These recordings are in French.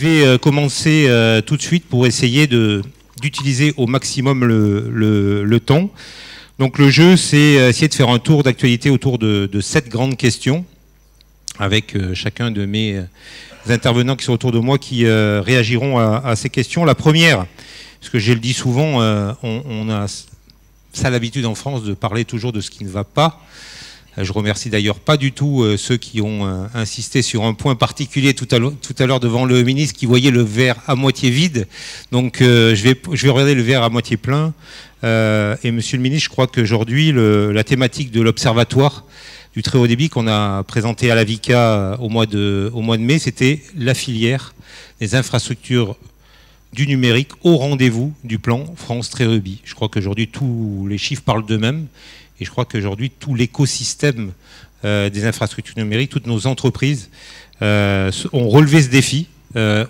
vais commencer tout de suite pour essayer d'utiliser au maximum le temps. Donc le jeu, c'est essayer de faire un tour d'actualité autour de 7 grandes questions, avec chacun de mes intervenants qui sont autour de moi qui réagiront à ces questions. La première, parce que je le dis souvent, on a ça l'habitude en France de parler toujours de ce qui ne va pas. Je remercie d'ailleurs pas du tout ceux qui ont insisté sur un point particulier tout à l'heure devant le ministre qui voyait le verre à moitié vide. Donc je vais regarder le verre à moitié plein. Et monsieur le ministre, je crois qu'aujourd'hui, la thématique de l'observatoire du très haut débit qu'on a présenté à la VICA au mois de mai, c'était la filière des infrastructures du numérique au rendez-vous du plan France Très Haut Débit. Je crois qu'aujourd'hui, tous les chiffres parlent d'eux-mêmes. Et je crois qu'aujourd'hui, tout l'écosystème des infrastructures numériques, toutes nos entreprises ont relevé ce défi,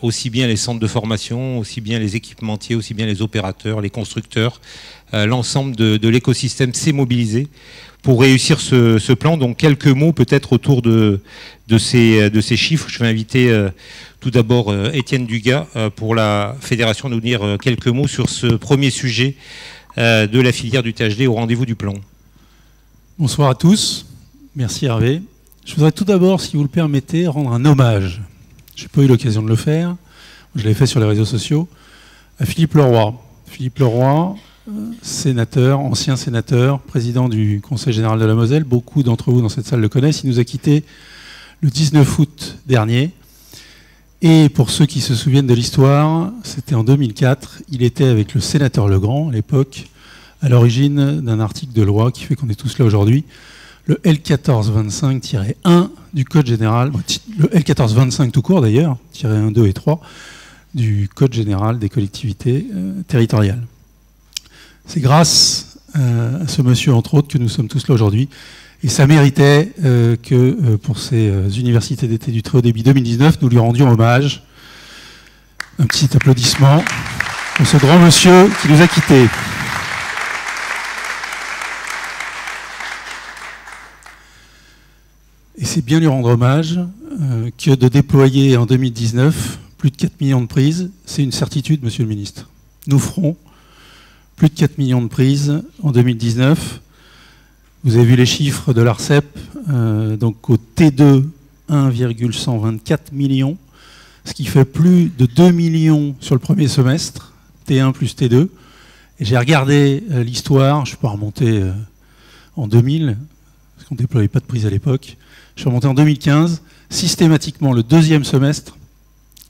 aussi bien les centres de formation, aussi bien les équipementiers, aussi bien les opérateurs, les constructeurs. L'ensemble de l'écosystème s'est mobilisé pour réussir ce plan. Donc quelques mots peut-être autour de ces chiffres. Je vais inviter tout d'abord Étienne Dugas pour la Fédération de nous dire quelques mots sur ce premier sujet de la filière du THD au rendez-vous du plan. Bonsoir à tous, merci Hervé. Je voudrais tout d'abord, si vous le permettez, rendre un hommage. Je n'ai pas eu l'occasion de le faire, je l'ai fait sur les réseaux sociaux, à Philippe Leroy. Philippe Leroy, sénateur, ancien sénateur, président du Conseil général de la Moselle. Beaucoup d'entre vous dans cette salle le connaissent. Il nous a quittés le 19 août dernier. Et pour ceux qui se souviennent de l'histoire, c'était en 2004. Il était avec le sénateur Legrand, à l'époque, à l'origine d'un article de loi qui fait qu'on est tous là aujourd'hui, le L1425-1 du Code général, le L1425 tout court d'ailleurs, -1, 2 et 3, du Code général des collectivités territoriales. C'est grâce à ce monsieur, entre autres, que nous sommes tous là aujourd'hui. Et ça méritait que pour ces universités d'été du très haut débit 2019, nous lui rendions hommage. Un petit applaudissement pour ce grand monsieur qui nous a quittés. Et c'est bien lui rendre hommage que de déployer en 2019 plus de 4 millions de prises. C'est une certitude, monsieur le ministre. Nous ferons plus de 4 millions de prises en 2019. Vous avez vu les chiffres de l'ARCEP. Donc au T2, 1,124 millions, ce qui fait plus de 2 millions sur le premier semestre, T1 plus T2. Et j'ai regardé l'histoire, je ne suis pas remonté en 2000, parce qu'on ne déployait pas de prises à l'époque. Je suis remonté en 2015. Systématiquement, le deuxième semestre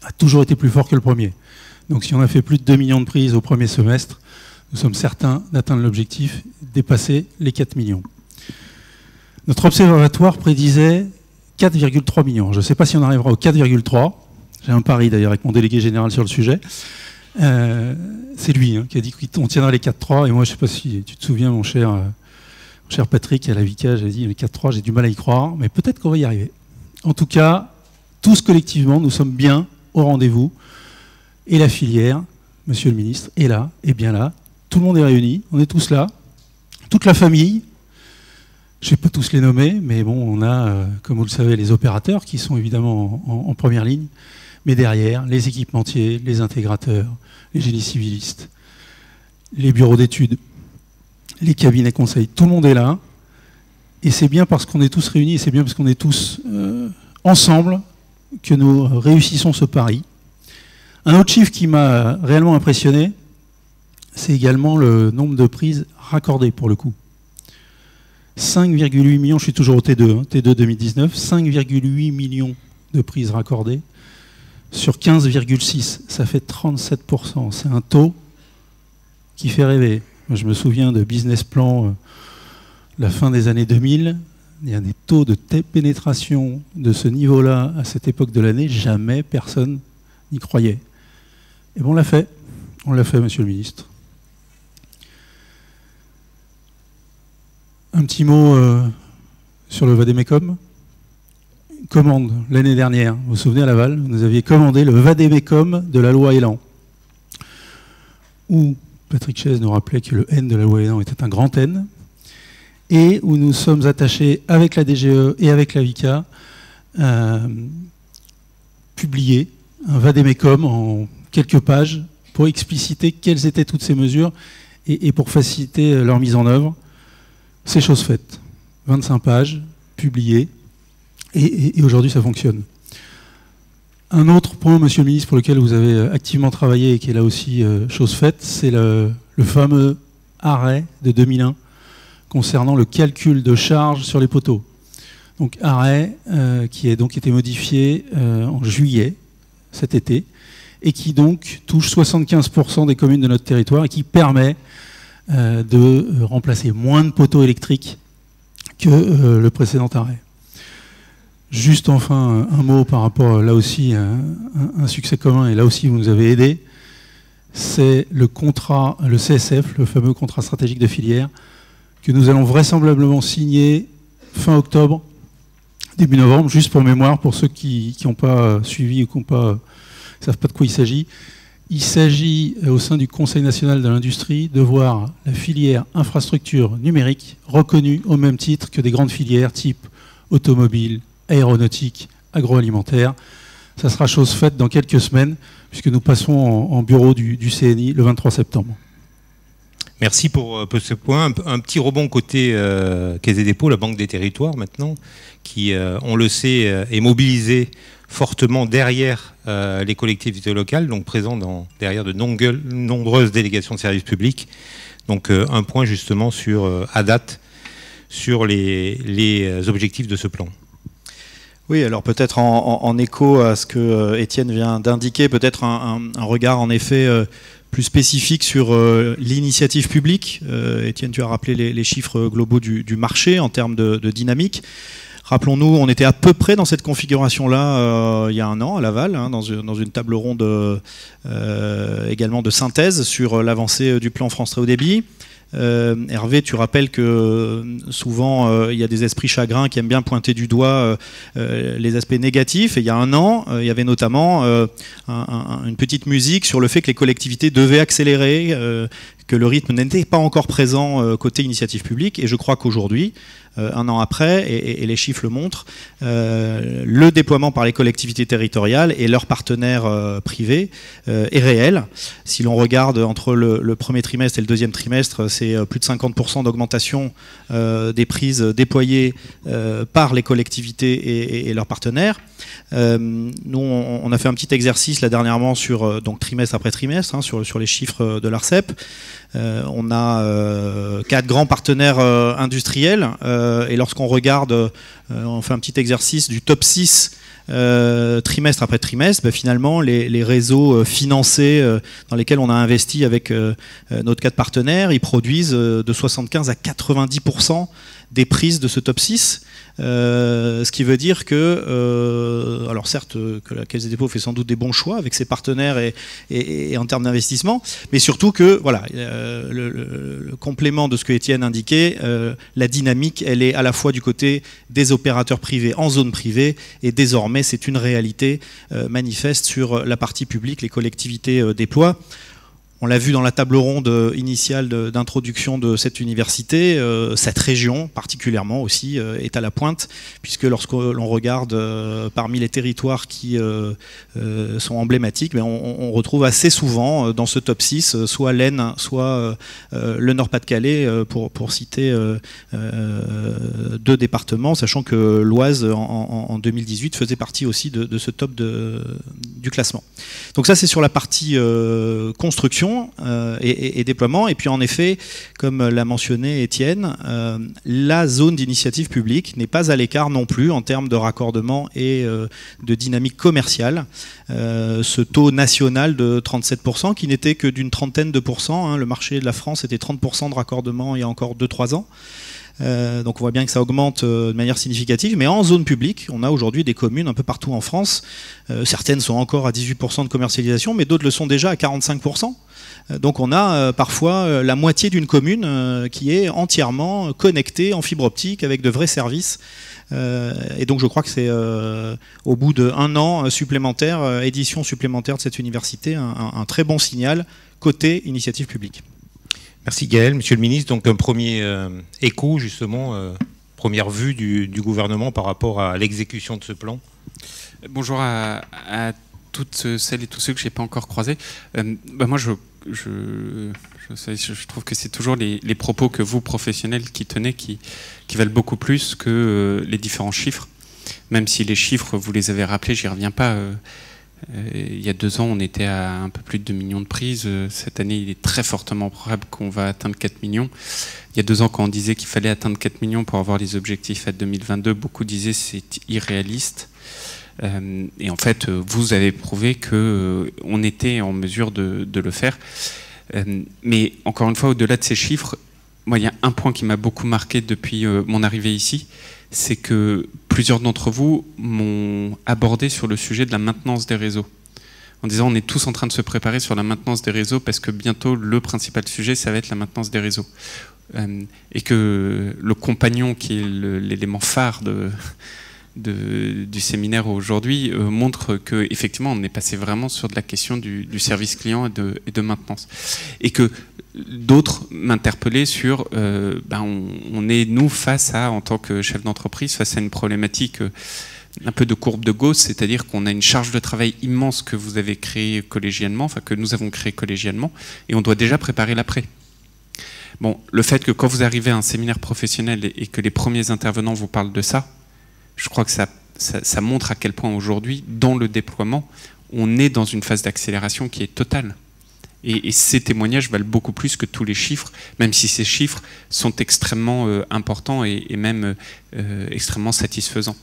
a toujours été plus fort que le premier. Donc si on a fait plus de 2 millions de prises au premier semestre, nous sommes certains d'atteindre l'objectif, dépasser les 4 millions. Notre observatoire prédisait 4,3 millions. Je ne sais pas si on arrivera au 4,3. J'ai un pari d'ailleurs avec mon délégué général sur le sujet. C'est lui qui a dit qu'on tiendra les 4,3. Et moi, je ne sais pas si tu te souviens, mon cher Patrick, à la VICA, j'ai dit les 4,3, j'ai du mal à y croire, mais peut-être qu'on va y arriver. En tout cas, tous collectivement, nous sommes bien au rendez-vous. Et la filière, monsieur le ministre, est là, est bien là. Tout le monde est réuni, on est tous là. Toute la famille. Je ne vais pas tous les nommer, mais bon, on a, comme vous le savez, les opérateurs qui sont évidemment en première ligne. Mais derrière, les équipementiers, les intégrateurs, les génies civilistes, les bureaux d'études, les cabinets conseils, tout le monde est là. Et c'est bien parce qu'on est tous réunis, et c'est bien parce qu'on est tous ensemble que nous réussissons ce pari. Un autre chiffre qui m'a réellement impressionné, c'est également le nombre de prises raccordées pour le coup. 5,8 millions, je suis toujours au T2, T2 2019, 5,8 millions de prises raccordées sur 15,6, ça fait 37%. C'est un taux qui fait rêver. Je me souviens de business plan la fin des années 2000. Il y a des taux de pénétration de ce niveau-là à cette époque de l'année. Jamais personne n'y croyait. Et bon, on l'a fait. On l'a fait, monsieur le ministre. Un petit mot sur le Vademecum. Commande l'année dernière. Vous vous souvenez à Laval, vous nous aviez commandé le Vademecum de la loi Elan. Où Patrick Chaise nous rappelait que le N de la loi Elan était un grand N. Et où nous sommes attachés avec la DGE et avec la VICA à publier un vade-mecum en quelques pages pour expliciter quelles étaient toutes ces mesures et pour faciliter leur mise en œuvre. C'est chose faite. 25 pages, publiées, et aujourd'hui ça fonctionne. Un autre point, Monsieur le Ministre, pour lequel vous avez activement travaillé et qui est là aussi chose faite, c'est le fameux arrêt de 2001 concernant le calcul de charges sur les poteaux. Donc arrêt qui a donc été modifié en juillet cet été et qui donc touche 75% des communes de notre territoire et qui permet de remplacer moins de poteaux électriques que le précédent arrêt. Juste enfin un mot par rapport là aussi à un succès commun, et là aussi vous nous avez aidé, c'est le contrat, le CSF, le fameux contrat stratégique de filière, que nous allons vraisemblablement signer fin octobre, début novembre, juste pour mémoire, pour ceux qui n'ont pas suivi ou qui ne savent pas de quoi il s'agit. Il s'agit au sein du Conseil national de l'industrie de voir la filière infrastructure numérique reconnue au même titre que des grandes filières type automobile, aéronautique, agroalimentaire. Ça sera chose faite dans quelques semaines, puisque nous passons en bureau du CNI le 23 septembre. Merci pour ce point. Un petit rebond côté Caisse des dépôts, la Banque des territoires maintenant, qui, on le sait, est mobilisée fortement derrière les collectivités locales, donc présent derrière de nombreuses délégations de services publics. Donc un point justement sur, à date, sur les objectifs de ce plan. Oui, alors peut-être en écho à ce que Étienne vient d'indiquer, peut-être un regard en effet plus spécifique sur l'initiative publique. Étienne, tu as rappelé les chiffres globaux du marché en termes de dynamique. Rappelons-nous, on était à peu près dans cette configuration-là il y a un an à Laval, hein, dans une table ronde également de synthèse sur l'avancée du plan France Très Haut Débit. Hervé, tu rappelles que souvent il y a des esprits chagrins qui aiment bien pointer du doigt les aspects négatifs, et il y a un an il y avait notamment une petite musique sur le fait que les collectivités devaient accélérer, que le rythme n'était pas encore présent côté initiative publique, et je crois qu'aujourd'hui, un an après, et les chiffres le montrent, le déploiement par les collectivités territoriales et leurs partenaires privés est réel. Si l'on regarde entre le premier trimestre et le deuxième trimestre, c'est plus de 50% d'augmentation des prises déployées par les collectivités et leurs partenaires. Nous, on a fait un petit exercice là dernièrement sur donc trimestre après trimestre, hein, sur les chiffres de l'ARCEP. On a 4 grands partenaires industriels, et lorsqu'on regarde, on fait un petit exercice du top 6 trimestre après trimestre, ben finalement les réseaux financés dans lesquels on a investi avec notre 4 partenaires, ils produisent de 75 à 90% des prises de ce top 6. Ce qui veut dire que, alors certes, que la Caisse des dépôts fait sans doute des bons choix avec ses partenaires et en termes d'investissement, mais surtout que voilà, le complément de ce que Étienne indiquait, la dynamique, elle est à la fois du côté des opérateurs privés en zone privée, et désormais c'est une réalité manifeste sur la partie publique, les collectivités déploient. On l'a vu dans la table ronde initiale d'introduction de cette université, cette région particulièrement aussi est à la pointe, puisque lorsque l'on regarde parmi les territoires qui sont emblématiques, mais on retrouve assez souvent dans ce top 6 soit l'Aisne, soit le Nord-Pas-de-Calais, pour citer 2 départements, sachant que l'Oise en 2018 faisait partie aussi de ce top du classement. Donc ça, c'est sur la partie construction et déploiement. Et puis en effet, comme l'a mentionné Étienne, la zone d'initiative publique n'est pas à l'écart non plus en termes de raccordement et de dynamique commerciale. Ce taux national de 37%, qui n'était que d'une trentaine de pourcents, hein, le marché de la France était 30% de raccordement il y a encore 2-3 ans. Donc on voit bien que ça augmente de manière significative, mais en zone publique, on a aujourd'hui des communes un peu partout en France. Certaines sont encore à 18% de commercialisation, mais d'autres le sont déjà à 45%. Donc on a parfois la moitié d'une commune qui est entièrement connectée en fibre optique avec de vrais services. Et donc je crois que c'est au bout d'1 an supplémentaire, édition supplémentaire de cette université, un très bon signal côté initiative publique. Merci Gaël. Monsieur le ministre, donc un premier écho justement, première vue du gouvernement par rapport à l'exécution de ce plan. Bonjour à toutes celles et tous ceux que je n'ai pas encore croisés. Moi, je trouve que c'est toujours les propos que vous, professionnels, qui tenez, qui valent beaucoup plus que les différents chiffres. Même si les chiffres, vous les avez rappelés, j'y reviens pas. Il y a 2 ans, on était à un peu plus de 2 millions de prises. Cette année, il est très fortement probable qu'on va atteindre 4 millions. Il y a 2 ans, quand on disait qu'il fallait atteindre 4 millions pour avoir les objectifs à 2022, beaucoup disaient c'est irréaliste. Et en fait, vous avez prouvé qu'on était en mesure de le faire. Mais encore une fois, au-delà de ces chiffres, moi, il y a un point qui m'a beaucoup marqué depuis mon arrivée ici, c'est que plusieurs d'entre vous m'ont abordé sur le sujet de la maintenance des réseaux. En disant, on est tous en train de se préparer sur la maintenance des réseaux parce que bientôt, le principal sujet, ça va être la maintenance des réseaux. Et que le compagnon, qui est l'élément phare du séminaire aujourd'hui, montre qu'effectivement, on est passé vraiment sur de la question du service client et de maintenance. Et que d'autres m'interpellaient sur, on est, nous, face à, en tant que chef d'entreprise, face à une problématique un peu de courbe de Gauss, c'est-à-dire qu'on a une charge de travail immense que vous avez créée collégialement, enfin que nous avons créée collégialement, et on doit déjà préparer l'après. Bon, le fait que quand vous arrivez à un séminaire professionnel et que les premiers intervenants vous parlent de ça, je crois que ça montre à quel point aujourd'hui, dans le déploiement, on est dans une phase d'accélération qui est totale. Et ces témoignages valent beaucoup plus que tous les chiffres, même si ces chiffres sont extrêmement importants et même extrêmement satisfaisants.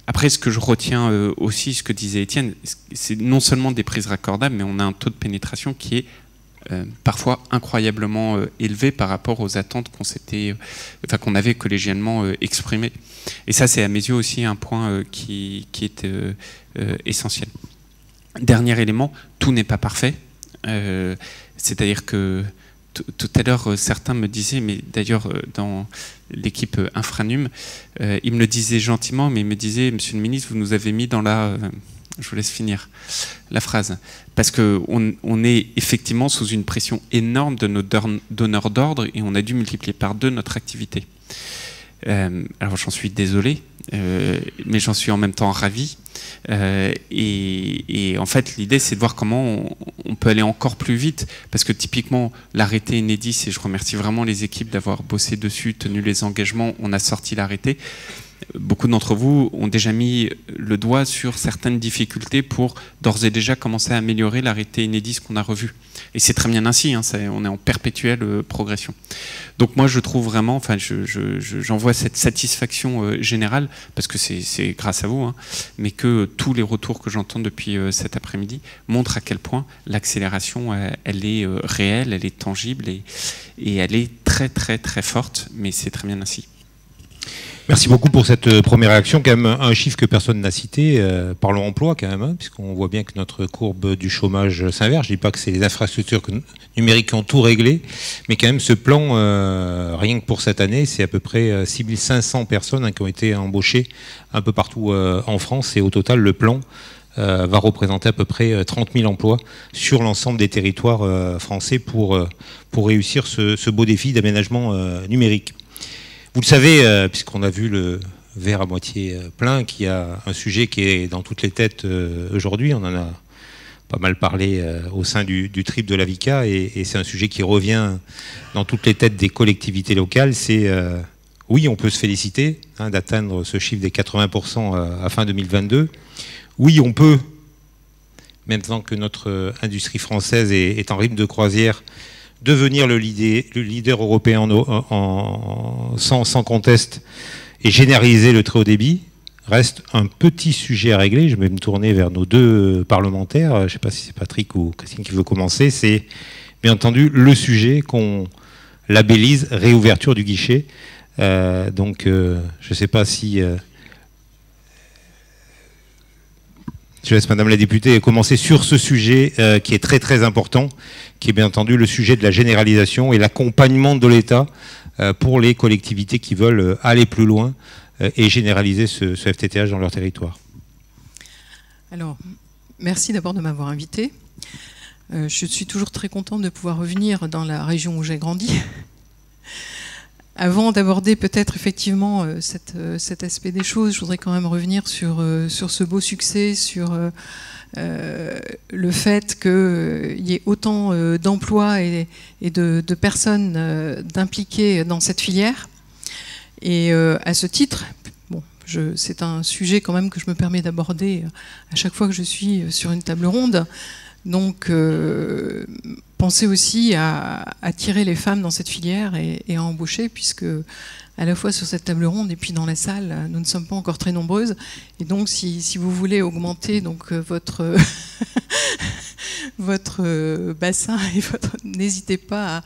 Après, ce que je retiens aussi, ce que disait Étienne, c'est non seulement des prises raccordables, mais on a un taux de pénétration qui est parfois incroyablement élevé par rapport aux attentes qu'on avait collégialement exprimées. Et ça, c'est à mes yeux aussi un point qui est essentiel. Dernier élément, tout n'est pas parfait. C'est-à-dire que tout à l'heure, certains me disaient, mais d'ailleurs dans l'équipe Infranum, ils me le disaient gentiment, mais ils me disaient, Monsieur le Ministre, vous nous avez mis dans la... je vous laisse finir la phrase. Parce qu'on est effectivement sous une pression énorme de nos donneurs d'ordre et on a dû multiplier par 2 notre activité. Alors j'en suis désolé, mais j'en suis en même temps ravi. Et en fait, l'idée, c'est de voir comment on peut aller encore plus vite. Parce que typiquement, l'arrêté Enedis, et je remercie vraiment les équipes d'avoir bossé dessus, tenu les engagements, on a sorti l'arrêté. Beaucoup d'entre vous ont déjà mis le doigt sur certaines difficultés pour d'ores et déjà commencer à améliorer l'arrêté Enedis qu'on a revu. Et c'est très bien ainsi, hein, on est en perpétuelle progression. Donc moi je trouve vraiment, enfin j'en vois cette satisfaction générale, parce que c'est grâce à vous, hein, mais que tous les retours que j'entends depuis cet après-midi montrent à quel point l'accélération, elle est réelle, elle est tangible et elle est très très très forte, mais c'est très bien ainsi. Merci beaucoup pour cette première réaction. Quand même un chiffre que personne n'a cité, parlons emploi quand même, hein, puisqu'on voit bien que notre courbe du chômage s'inverse. Je ne dis pas que c'est les infrastructures numériques qui ont tout réglé, mais quand même ce plan, rien que pour cette année, c'est à peu près 6500 personnes qui ont été embauchées un peu partout en France, et au total le plan va représenter à peu près 30 000 emplois sur l'ensemble des territoires français pour réussir ce beau défi d'aménagement numérique. Vous le savez, puisqu'on a vu le verre à moitié plein, qu'il y a un sujet qui est dans toutes les têtes aujourd'hui. On en a pas mal parlé au sein du trip de la VICA, et c'est un sujet qui revient dans toutes les têtes des collectivités locales. C'est, oui, on peut se féliciter d'atteindre ce chiffre des 80% à fin 2022. Oui, on peut, maintenant que notre industrie française est en rythme de croisière, devenir le leader européen sans conteste et généraliser le très haut débit. Reste un petit sujet à régler. Je vais me tourner vers nos 2 parlementaires. Je ne sais pas si c'est Patrick ou Christine qui veut commencer. C'est bien entendu le sujet qu'on labellise réouverture du guichet. Donc je ne sais pas si... Je laisse Madame la députée commencer sur ce sujet qui est très très important, qui est bien entendu le sujet de la généralisation et l'accompagnement de l'État pour les collectivités qui veulent aller plus loin et généraliser ce FTTH dans leur territoire. Alors, merci d'abord de m'avoir invité. Je suis toujours très contente de pouvoir revenir dans la région où j'ai grandi. Avant d'aborder peut-être effectivement cet aspect des choses, je voudrais quand même revenir sur ce beau succès, sur le fait qu'il y ait autant d'emplois et de personnes d'impliquées dans cette filière. Et à ce titre, bon, c'est un sujet quand même que je me permets d'aborder à chaque fois que je suis sur une table ronde. Donc, pensez aussi à attirer les femmes dans cette filière et à embaucher, puisque à la fois sur cette table ronde et puis dans la salle, nous ne sommes pas encore très nombreuses. Et donc, si vous voulez augmenter donc, votre, votre bassin, n'hésitez pas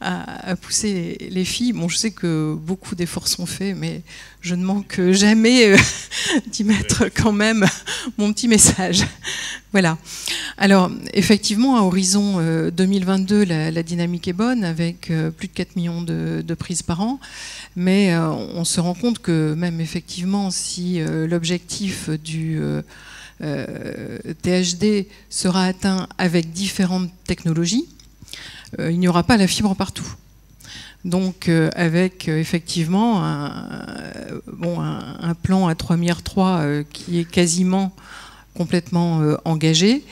à pousser les filles. Bon, je sais que beaucoup d'efforts sont faits, mais je ne manque jamais d'y mettre quand même mon petit message. Voilà. Alors, effectivement, à horizon 2022, la dynamique est bonne, avec plus de 4 millions de prises par an. Mais on se rend compte que même effectivement, si l'objectif du THD sera atteint avec différentes technologies, il n'y aura pas la fibre partout. Donc avec effectivement un plan à 3,3 milliards qui est quasiment complètement engagé,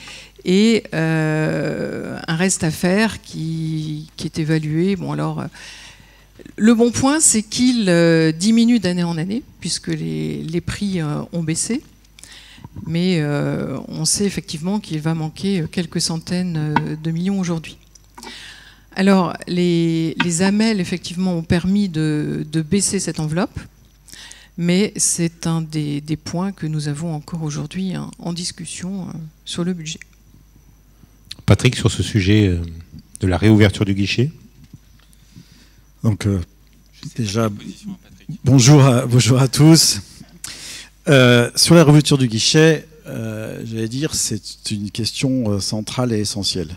et un reste à faire qui est évalué. Bon, alors, le bon point, c'est qu'il diminue d'année en année, puisque les prix ont baissé. Mais on sait effectivement qu'il va manquer quelques centaines de millions aujourd'hui. Alors, les AMEL, effectivement, ont permis de baisser cette enveloppe, mais c'est un des points que nous avons encore aujourd'hui en discussion sur le budget. Patrick, sur ce sujet de la réouverture du guichet. Donc, déjà, bonjour à tous. Sur la réouverture du guichet, j'allais dire, c'est une question centrale et essentielle.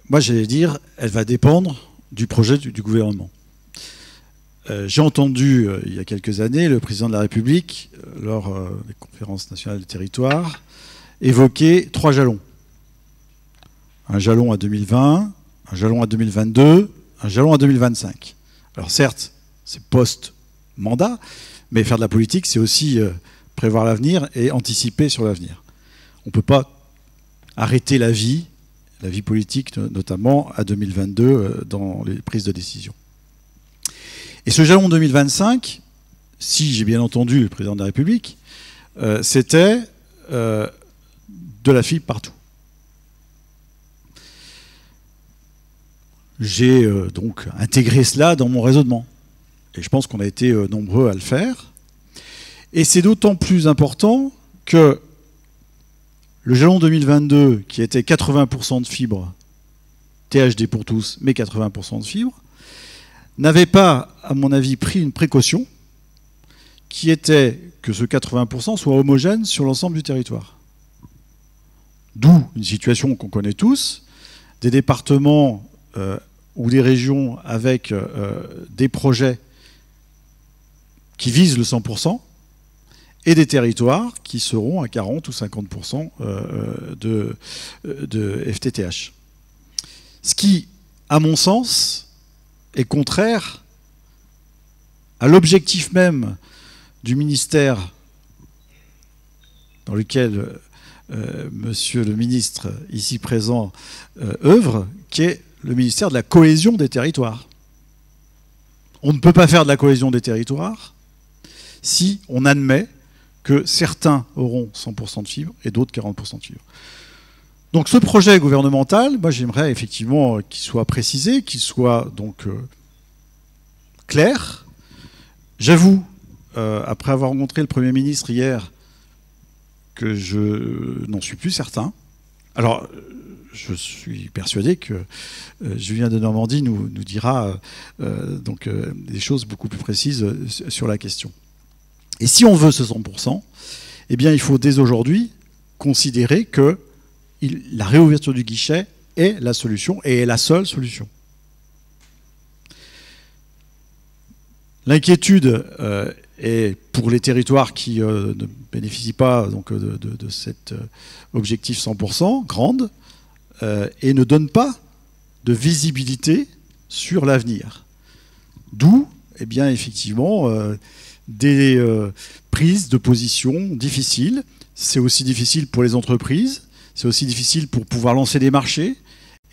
Moi, j'allais dire, elle va dépendre du projet du gouvernement. J'ai entendu, il y a quelques années, le président de la République, lors des conférences nationales du territoire, évoquer 3 jalons. Un jalon à 2020, un jalon à 2022, un jalon à 2025. Alors certes, c'est post-mandat, mais faire de la politique, c'est aussi prévoir l'avenir et anticiper sur l'avenir. On ne peut pas arrêter la vie politique notamment à 2022 dans les prises de décision. Et ce jalon 2025, si j'ai bien entendu le président de la République, c'était de la fibre partout. J'ai donc intégré cela dans mon raisonnement. Et je pense qu'on a été nombreux à le faire. Et c'est d'autant plus important que le jalon 2022, qui était 80% de fibre, THD pour tous, mais 80% de fibre, n'avait pas, à mon avis, pris une précaution qui était que ce 80% soit homogène sur l'ensemble du territoire. D'où une situation qu'on connaît tous, des départements ou des régions avec des projets qui visent le 100%, et des territoires qui seront à 40 ou 50% de FTTH. Ce qui, à mon sens, est contraire à l'objectif même du ministère dans lequel monsieur le ministre, ici présent, œuvre, qui est le ministère de la cohésion des territoires. On ne peut pas faire de la cohésion des territoires si on admet que certains auront 100% de fibre et d'autres 40% de fibre. Donc ce projet gouvernemental, moi j'aimerais effectivement qu'il soit précisé, qu'il soit donc clair. J'avoue, après avoir rencontré le Premier ministre hier, que je n'en suis plus certain. Alors, je suis persuadé que Julien Denormandie nous dira donc des choses beaucoup plus précises sur la question. Et si on veut ce 100%, eh bien, il faut dès aujourd'hui considérer que la réouverture du guichet est la solution et est la seule solution. L'inquiétude est pour les territoires qui ne bénéficient pas donc, de cet objectif 100%, grande, et ne donne pas de visibilité sur l'avenir. D'où, eh bien, effectivement, des prises de position difficiles. C'est aussi difficile pour les entreprises, c'est aussi difficile pour pouvoir lancer des marchés,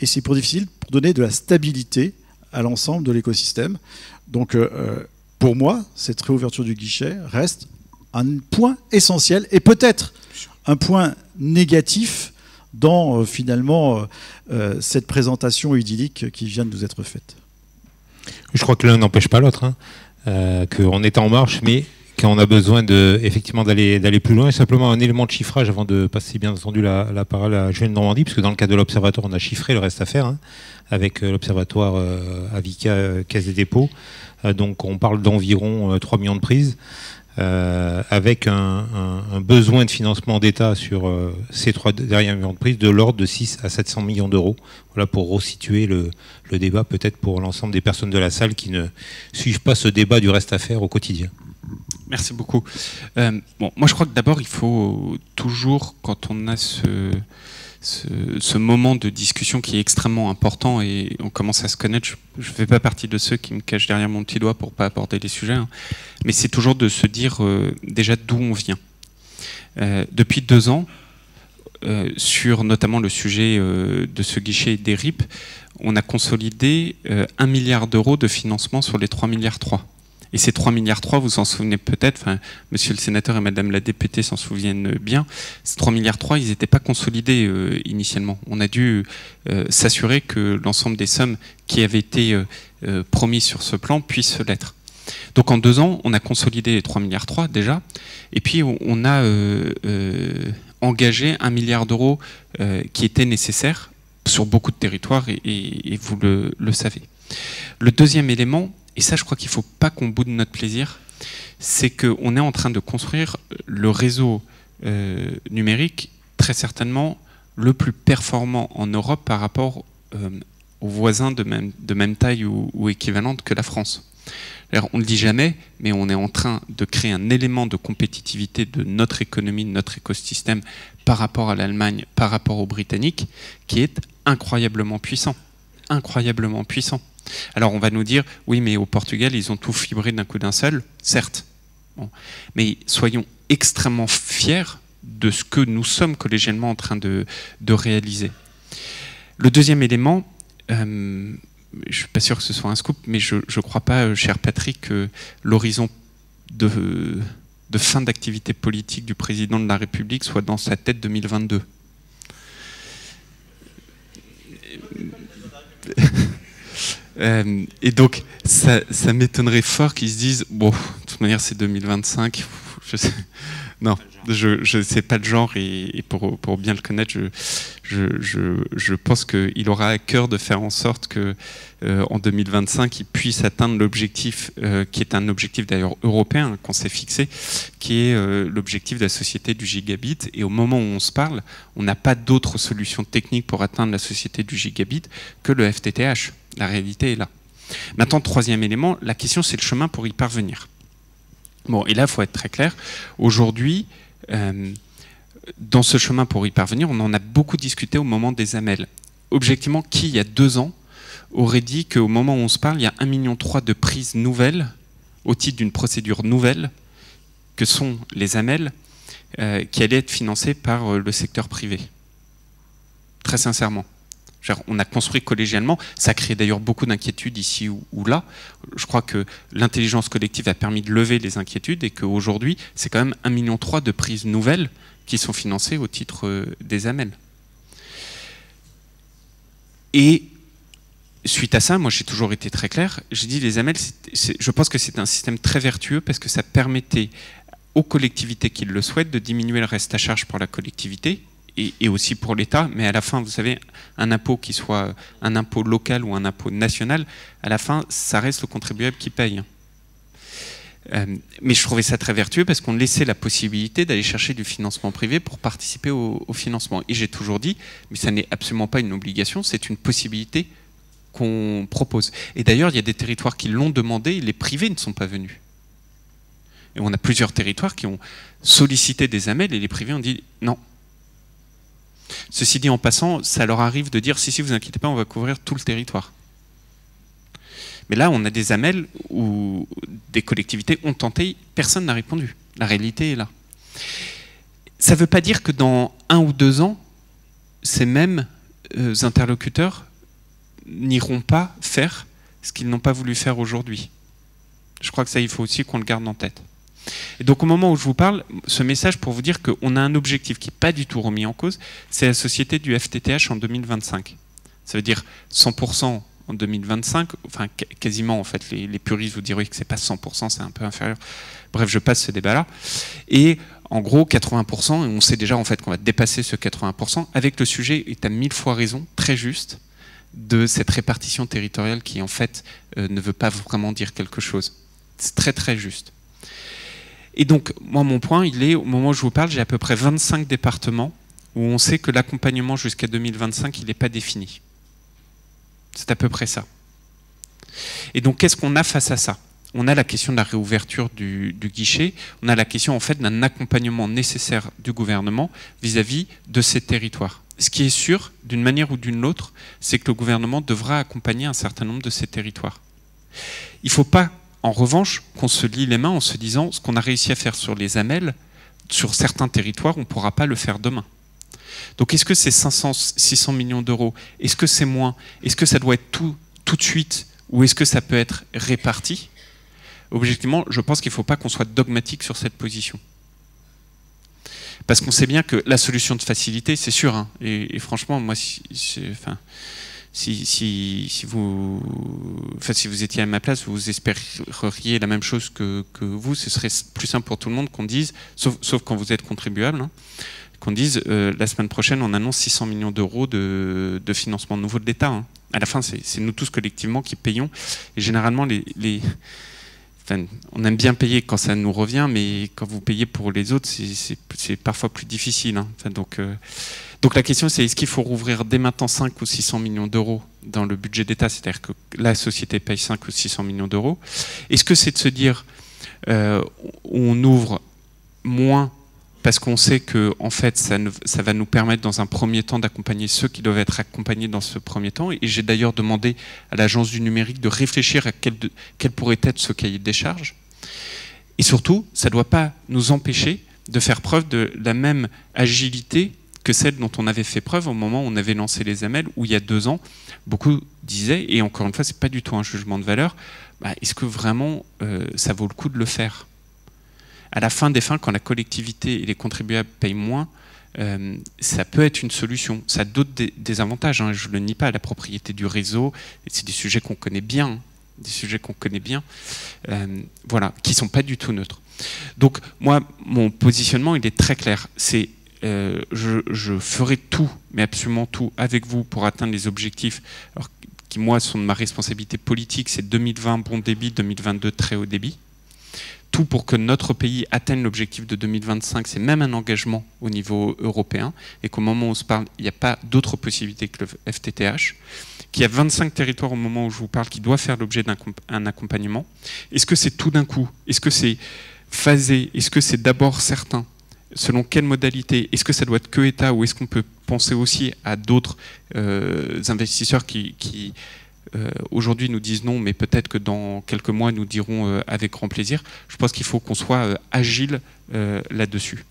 et c'est difficile pour donner de la stabilité à l'ensemble de l'écosystème. Donc, pour moi, cette réouverture du guichet reste un point essentiel, et peut-être un point négatif dans, finalement, cette présentation idyllique qui vient de nous être faite. Je crois que l'un n'empêche pas l'autre, qu'on est en marche, mais qu'on a besoin effectivement d'aller plus loin. Et simplement un élément de chiffrage avant de passer bien entendu la parole à Julien de Normandie, puisque dans le cadre de l'Observatoire, on a chiffré le reste à faire, avec l'Observatoire Avica Caisse des dépôts. Donc on parle d'environ 3 millions de prises, avec un besoin de financement d'État sur ces 3 derniers millions de prises de l'ordre de 6 à 700 millions d'euros. Voilà, pour resituer le débat peut-être pour l'ensemble des personnes de la salle qui ne suivent pas ce débat du reste à faire au quotidien. Merci beaucoup. Bon, moi je crois que d'abord il faut toujours, quand on a ce moment de discussion qui est extrêmement important et on commence à se connaître, je ne fais pas partie de ceux qui me cachent derrière mon petit doigt pour ne pas aborder les sujets, mais c'est toujours de se dire déjà d'où on vient. Depuis 2 ans, sur notamment le sujet de ce guichet des RIP, on a consolidé 1 milliard d'euros de financement sur les 3,3 milliards. Et ces 3,3 milliards, vous en souvenez peut-être, enfin, monsieur le sénateur et madame la députée s'en souviennent bien, ces 3,3 milliards, ils n'étaient pas consolidés initialement. On a dû s'assurer que l'ensemble des sommes qui avaient été promises sur ce plan puissent l'être. Donc en 2 ans, on a consolidé les 3,3 milliards déjà, et puis on a engagé 1 milliard d'euros qui était nécessaire sur beaucoup de territoires, et vous le savez. Le deuxième élément, et ça je crois qu'il ne faut pas qu'on boude notre plaisir, c'est qu'on est en train de construire le réseau numérique, très certainement le plus performant en Europe par rapport aux voisins de même taille ou équivalente que la France. Alors, on ne le dit jamais, mais on est en train de créer un élément de compétitivité de notre économie, de notre écosystème par rapport à l'Allemagne, par rapport aux Britanniques, qui est incroyablement puissant. Incroyablement puissant. Alors on va nous dire, oui mais au Portugal ils ont tout fibré d'un coup d'un seul, certes. Bon. Mais soyons extrêmement fiers de ce que nous sommes collégialement en train de réaliser. Le deuxième élément, je ne suis pas sûr que ce soit un scoop, mais je ne crois pas, cher Patrick, que l'horizon de fin d'activité politique du président de la République soit dans sa tête 2022. Et donc, ça m'étonnerait fort qu'ils se disent, bon, de toute manière, c'est 2025. Je sais, non, je sais pas de genre, et pour bien le connaître, je pense qu'il aura à cœur de faire en sorte que en 2025, il puisse atteindre l'objectif, qui est un objectif d'ailleurs européen qu'on s'est fixé, qui est l'objectif de la société du gigabit. Et au moment où on se parle, on n'a pas d'autre solution technique pour atteindre la société du gigabit que le FTTH. La réalité est là. Maintenant, troisième élément, la question c'est le chemin pour y parvenir. Bon, et là, il faut être très clair. Aujourd'hui, dans ce chemin pour y parvenir, on en a beaucoup discuté au moment des AMEL. Objectivement, qui, il y a 2 ans, aurait dit qu'au moment où on se parle, il y a 1,3 million de prises nouvelles, au titre d'une procédure nouvelle, que sont les AMEL, qui allaient être financées par le secteur privé. Très sincèrement. On a construit collégialement, ça crée d'ailleurs beaucoup d'inquiétudes ici ou là. Je crois que l'intelligence collective a permis de lever les inquiétudes et qu'aujourd'hui, c'est quand même 1,3 million de prises nouvelles qui sont financées au titre des AMEL. Et suite à ça, moi j'ai toujours été très clair, j'ai dit les AMEL, je pense que c'est un système très vertueux parce que ça permettait aux collectivités qui le souhaitent de diminuer le reste à charge pour la collectivité, et aussi pour l'État, mais à la fin, vous savez, un impôt qui soit un impôt local ou un impôt national, à la fin, ça reste le contribuable qui paye. Mais je trouvais ça très vertueux parce qu'on laissait la possibilité d'aller chercher du financement privé pour participer au financement. Et j'ai toujours dit, mais ça n'est absolument pas une obligation, c'est une possibilité qu'on propose. Et d'ailleurs, il y a des territoires qui l'ont demandé et les privés ne sont pas venus. Et on a plusieurs territoires qui ont sollicité des AMEL et les privés ont dit non. Ceci dit, en passant, ça leur arrive de dire si vous inquiétez pas, on va couvrir tout le territoire. Mais là, on a des AMEL où des collectivités ont tenté, personne n'a répondu. La réalité est là. Ça ne veut pas dire que dans 1 ou 2 ans, ces mêmes interlocuteurs n'iront pas faire ce qu'ils n'ont pas voulu faire aujourd'hui. Je crois que ça, il faut aussi qu'on le garde en tête. Et donc au moment où je vous parle, ce message pour vous dire qu'on a un objectif qui n'est pas du tout remis en cause, c'est la société du FTTH en 2025. Ça veut dire 100% en 2025, enfin quasiment en fait, les puristes vous diront que c'est pas 100%, c'est un peu inférieur. Bref, je passe ce débat-là. Et en gros, 80%, et on sait déjà en fait qu'on va dépasser ce 80%, avec le sujet, et tu as 1000 fois raison, très juste, de cette répartition territoriale qui en fait ne veut pas vraiment dire quelque chose. C'est très très juste. Et donc, moi, mon point, il est, au moment où je vous parle, j'ai à peu près 25 départements où on sait que l'accompagnement jusqu'à 2025, il n'est pas défini. C'est à peu près ça. Et donc, qu'est-ce qu'on a face à ça? On a la question de la réouverture du guichet, on a la question, en fait, d'un accompagnement nécessaire du gouvernement vis-à-vis de ces territoires. Ce qui est sûr, d'une manière ou d'une autre, c'est que le gouvernement devra accompagner un certain nombre de ces territoires. Il ne faut pas, en revanche, qu'on se lie les mains en se disant ce qu'on a réussi à faire sur les AMEL, sur certains territoires, on ne pourra pas le faire demain. Donc est-ce que c'est 500, 600 millions d'euros? Est-ce que c'est moins? Est-ce que ça doit être tout de suite? Ou est-ce que ça peut être réparti? Objectivement, je pense qu'il ne faut pas qu'on soit dogmatique sur cette position. Parce qu'on sait bien que la solution de facilité, c'est sûr, hein, et franchement, moi, si vous étiez à ma place, vous espériez la même chose que vous, ce serait plus simple pour tout le monde qu'on dise, sauf quand vous êtes contribuable, hein, qu'on dise la semaine prochaine on annonce 600 millions d'euros de financement nouveau de l'État. Hein. À la fin, c'est nous tous collectivement qui payons. Et généralement, on aime bien payer quand ça nous revient, mais quand vous payez pour les autres, c'est parfois plus difficile. Hein. Donc la question, c'est est-ce qu'il faut rouvrir dès maintenant 5 ou 600 millions d'euros dans le budget d'État, c'est-à-dire que la société paye 5 ou 600 millions d'euros? Est-ce que c'est de se dire on ouvre moins parce qu'on sait que en fait, ça va nous permettre dans un premier temps d'accompagner ceux qui doivent être accompagnés dans ce premier temps. Et j'ai d'ailleurs demandé à l'Agence du numérique de réfléchir à quel pourrait être ce cahier des charges. Et surtout, ça ne doit pas nous empêcher de faire preuve de la même agilité que celle dont on avait fait preuve au moment où on avait lancé les AMEL, où il y a 2 ans, beaucoup disaient, et encore une fois, ce n'est pas du tout un jugement de valeur, est-ce que vraiment ça vaut le coup de le faire? À la fin des fins, quand la collectivité et les contribuables payent moins, ça peut être une solution. Ça a d'autres désavantages, hein, je ne le nie pas, la propriété du réseau, c'est des sujets qu'on connaît bien, voilà, qui ne sont pas du tout neutres. Donc moi, mon positionnement, il est très clair. C'est je ferai tout, mais absolument tout, avec vous pour atteindre les objectifs alors, qui, moi, sont de ma responsabilité politique. C'est 2020 bon débit, 2022 très haut débit. Tout pour que notre pays atteigne l'objectif de 2025, c'est même un engagement au niveau européen, et qu'au moment où on se parle, il n'y a pas d'autre possibilité que le FTTH, qu'il y a 25 territoires au moment où je vous parle qui doivent faire l'objet d'un accompagnement. Est-ce que c'est tout d'un coup? Est-ce que c'est phasé? Est-ce que c'est d'abord certain? Selon quelle modalité? Est-ce que ça doit être que État, ou est-ce qu'on peut penser aussi à d'autres investisseurs qui aujourd'hui nous disent non, mais peut-être que dans quelques mois nous diront avec grand plaisir? Je pense qu'il faut qu'on soit agile là-dessus.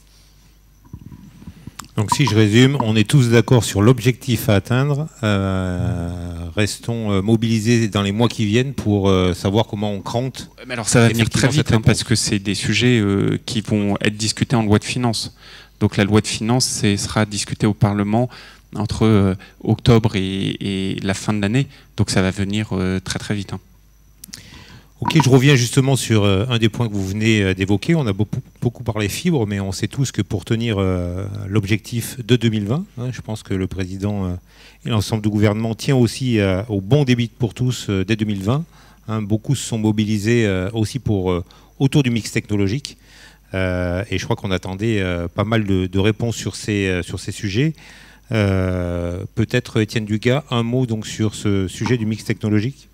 Donc si je résume, on est tous d'accord sur l'objectif à atteindre. Restons mobilisés dans les mois qui viennent pour savoir comment on crante. Mais alors ça va venir très vite, hein, parce que c'est des sujets qui vont être discutés en loi de finances. Donc la loi de finances sera discutée au Parlement entre octobre et la fin de l'année. Donc ça va venir très très vite. Hein. Ok, je reviens justement sur un des points que vous venez d'évoquer. On a beaucoup parlé fibre, mais on sait tous que pour tenir l'objectif de 2020, hein, je pense que le président et l'ensemble du gouvernement tient aussi au bon débit pour tous dès 2020. Hein, beaucoup se sont mobilisés aussi autour du mix technologique. Et je crois qu'on attendait pas mal de réponses sur ces sujets. Peut-être Étienne Dugas, un mot donc sur ce sujet du mix technologique.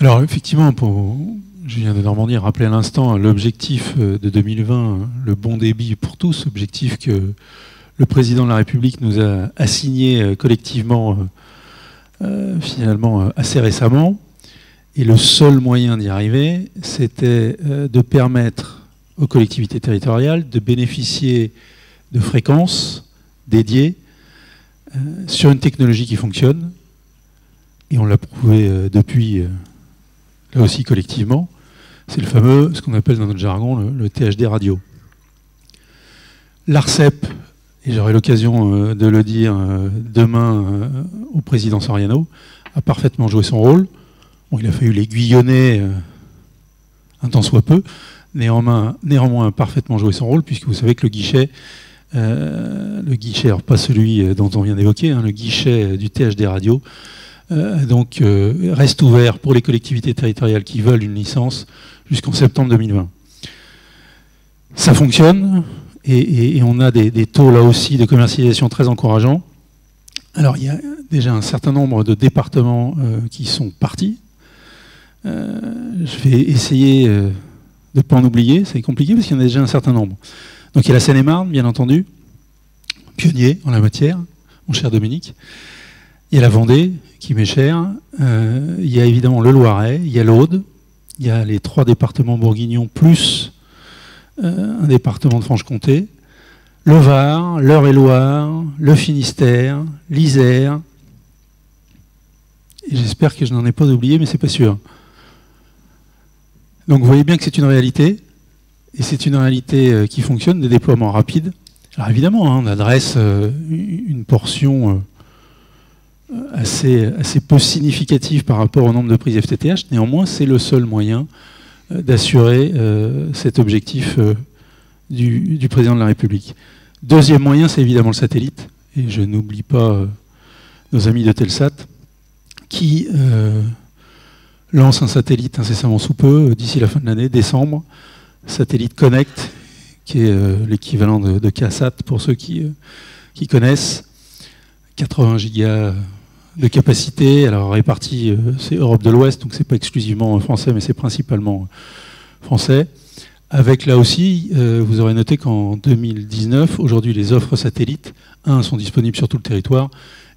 Alors effectivement, Julien de Normandie a rappelé à l'instant l'objectif de 2020, le bon débit pour tous, objectif que le président de la République nous a assigné collectivement finalement assez récemment. Et le seul moyen d'y arriver, c'était de permettre aux collectivités territoriales de bénéficier de fréquences dédiées sur une technologie qui fonctionne. Et on l'a prouvé depuis, là aussi collectivement, c'est le fameux, ce qu'on appelle dans notre jargon, le THD radio. L'ARCEP, et j'aurai l'occasion de le dire demain au président Soriano, a parfaitement joué son rôle. Bon, il a fallu l'aiguillonner un tant soit peu, néanmoins a parfaitement joué son rôle, puisque vous savez que le guichet, alors pas celui dont on vient d'évoquer, le guichet du THD radio, reste ouvert pour les collectivités territoriales qui veulent une licence jusqu'en septembre 2020. Ça fonctionne, et on a des taux là aussi de commercialisation très encourageants. Alors il y a déjà un certain nombre de départements qui sont partis. Je vais essayer de ne pas en oublier, c'est compliqué parce qu'il y en a déjà un certain nombre. Donc il y a la Seine-et-Marne, bien entendu, pionnier en la matière, mon cher Dominique. Il y a la Vendée, qui m'est chère. Il y a évidemment le Loiret, il y a l'Aude, il y a les 3 départements bourguignons, plus un département de Franche-Comté, le Var, l'Eure-et-Loire, le Finistère, l'Isère. Et j'espère que je n'en ai pas oublié, mais c'est pas sûr. Donc vous voyez bien que c'est une réalité, et c'est une réalité qui fonctionne, des déploiements rapides. Alors évidemment, on adresse une portion assez peu significative par rapport au nombre de prises FTTH, néanmoins c'est le seul moyen d'assurer cet objectif du président de la République. Deuxième moyen, c'est évidemment le satellite, et je n'oublie pas nos amis de Telsat, qui lance un satellite incessamment sous peu, d'ici la fin de l'année, décembre, satellite Connect, qui est l'équivalent de KSAT pour ceux qui connaissent, 80 gigas de capacité, alors réparti, c'est Europe de l'Ouest, donc c'est pas exclusivement français, mais c'est principalement français. Avec là aussi, vous aurez noté qu'en 2019, aujourd'hui les offres satellites, 1 sont disponibles sur tout le territoire,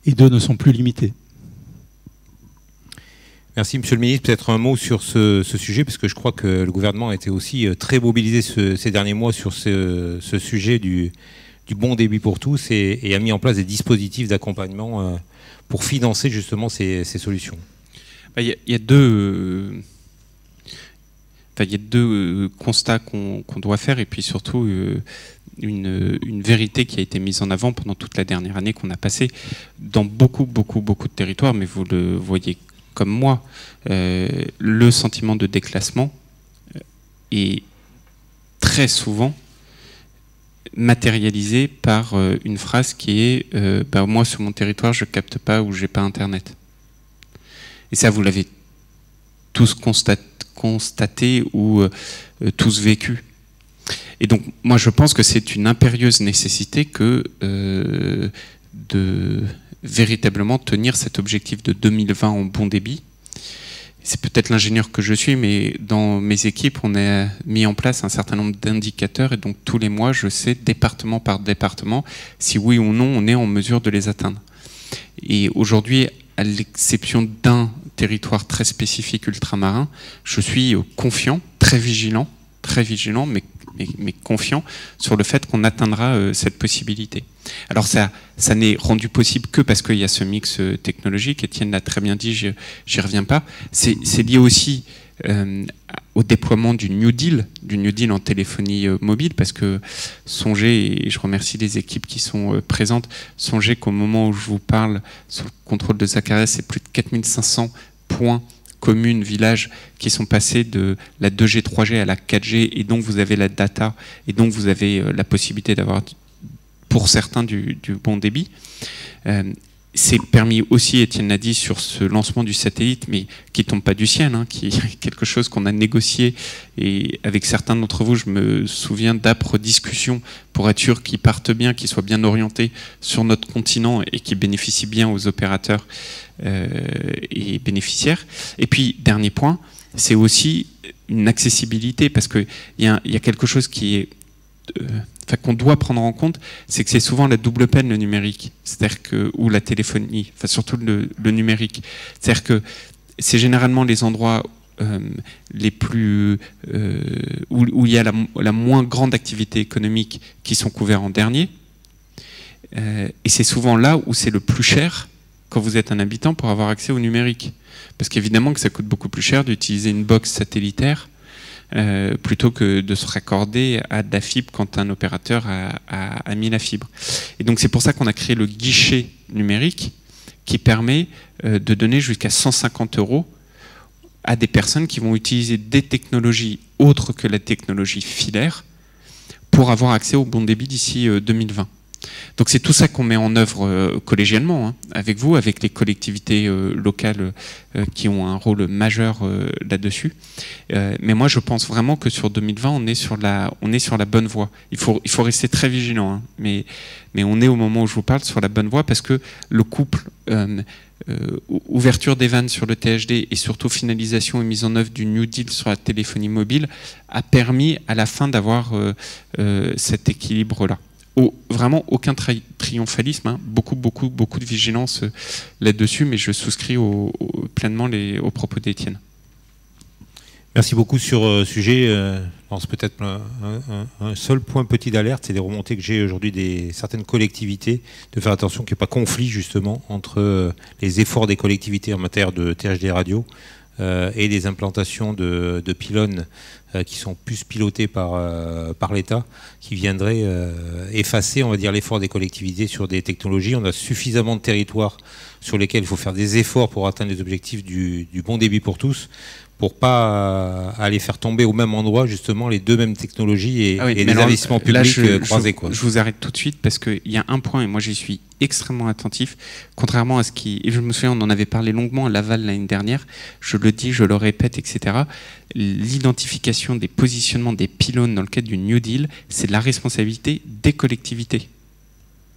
et 2 ne sont plus limitées. Merci Monsieur le Ministre. Peut-être un mot sur ce sujet, parce que je crois que le gouvernement a été aussi très mobilisé ces derniers mois sur ce sujet du bon débit pour tous et a mis en place des dispositifs d'accompagnement pour financer justement ces solutions. Il y a deux constats qu'on doit faire, et puis surtout une vérité qui a été mise en avant pendant toute la dernière année qu'on a passée dans beaucoup de territoires, mais vous le voyez comme moi, le sentiment de déclassement est très souvent matérialisé par une phrase qui est moi sur mon territoire je capte pas ou j'ai pas internet. Et ça vous l'avez tous constaté ou tous vécu. Et donc moi je pense que c'est une impérieuse nécessité que de véritablement tenir cet objectif de 2020 en bon débit. C'est peut-être l'ingénieur que je suis, mais dans mes équipes, on a mis en place un certain nombre d'indicateurs, et donc tous les mois, je sais, département par département, si oui ou non on est en mesure de les atteindre. Et aujourd'hui, à l'exception d'un territoire très spécifique ultramarin, je suis confiant, très vigilant, mais confiant sur le fait qu'on atteindra cette possibilité. Alors ça n'est rendu possible que parce qu'il y a ce mix technologique, Étienne l'a très bien dit, j'y reviens pas. C'est lié aussi au déploiement du New Deal en téléphonie mobile, parce que songez, et je remercie les équipes qui sont présentes, songez qu'au moment où je vous parle, sous le contrôle de Zacharias, c'est plus de 4500 points communes, villages qui sont passés de la 2G, 3G à la 4G, et donc vous avez la data, et donc vous avez la possibilité d'avoir, pour certains, du bon débit. C'est permis aussi, Étienne l'a dit, sur ce lancement du satellite, mais qui ne tombe pas du ciel, qui est quelque chose qu'on a négocié, et avec certains d'entre vous, je me souviens d'âpres discussions pour être sûr qu'ils partent bien, qu'ils soient bien orientés sur notre continent et qu'ils bénéficient bien aux opérateurs et bénéficiaires. Et puis, dernier point, c'est aussi une accessibilité, parce qu'il y a quelque chose qui est qu'on doit prendre en compte, c'est que c'est souvent la double peine, le numérique, c'est-à-dire que, ou la téléphonie, enfin surtout le numérique. C'est-à-dire que c'est généralement les endroits les plus où il y a la moins grande activité économique qui sont couverts en dernier. Et c'est souvent là où c'est le plus cher quand vous êtes un habitant pour avoir accès au numérique. Parce qu'évidemment que ça coûte beaucoup plus cher d'utiliser une box satellitaire plutôt que de se raccorder à de la fibre quand un opérateur a mis la fibre. Et donc c'est pour ça qu'on a créé le guichet numérique qui permet de donner jusqu'à 150 € à des personnes qui vont utiliser des technologies autres que la technologie filaire pour avoir accès au bon débit d'ici 2020. Donc c'est tout ça qu'on met en œuvre collégialement, hein, avec vous, avec les collectivités locales qui ont un rôle majeur là-dessus. Mais moi je pense vraiment que sur 2020 on est sur la bonne voie. Il faut rester très vigilant, hein, mais on est au moment où je vous parle sur la bonne voie parce que le couple ouverture des vannes sur le THD et surtout finalisation et mise en œuvre du New Deal sur la téléphonie mobile a permis à la fin d'avoir cet équilibre-là. Vraiment aucun triomphalisme, hein, beaucoup de vigilance là-dessus, mais je souscris pleinement aux propos d'Étienne. Merci beaucoup sur ce sujet. Je pense peut-être un seul point petit d'alerte, c'est des remontées que j'ai aujourd'hui certaines collectivités, de faire attention qu'il n'y ait pas conflit justement entre les efforts des collectivités en matière de THD radio et des implantations de pylônes qui sont plus pilotés par l'État, qui viendraient effacer, on va dire, l'effort des collectivités sur des technologies. On a suffisamment de territoires sur lesquels il faut faire des efforts pour atteindre les objectifs du bon débit pour tous, pour pas aller faire tomber au même endroit justement les deux mêmes technologies et les investissements publics croisés. Je vous arrête tout de suite parce qu'il y a un point, et moi j'y suis extrêmement attentif, contrairement à ce qui... Et je me souviens, on en avait parlé longuement à Laval l'année dernière, je le dis, je le répète, etc. L'identification des positionnements des pylônes dans le cadre du New Deal, c'est la responsabilité des collectivités.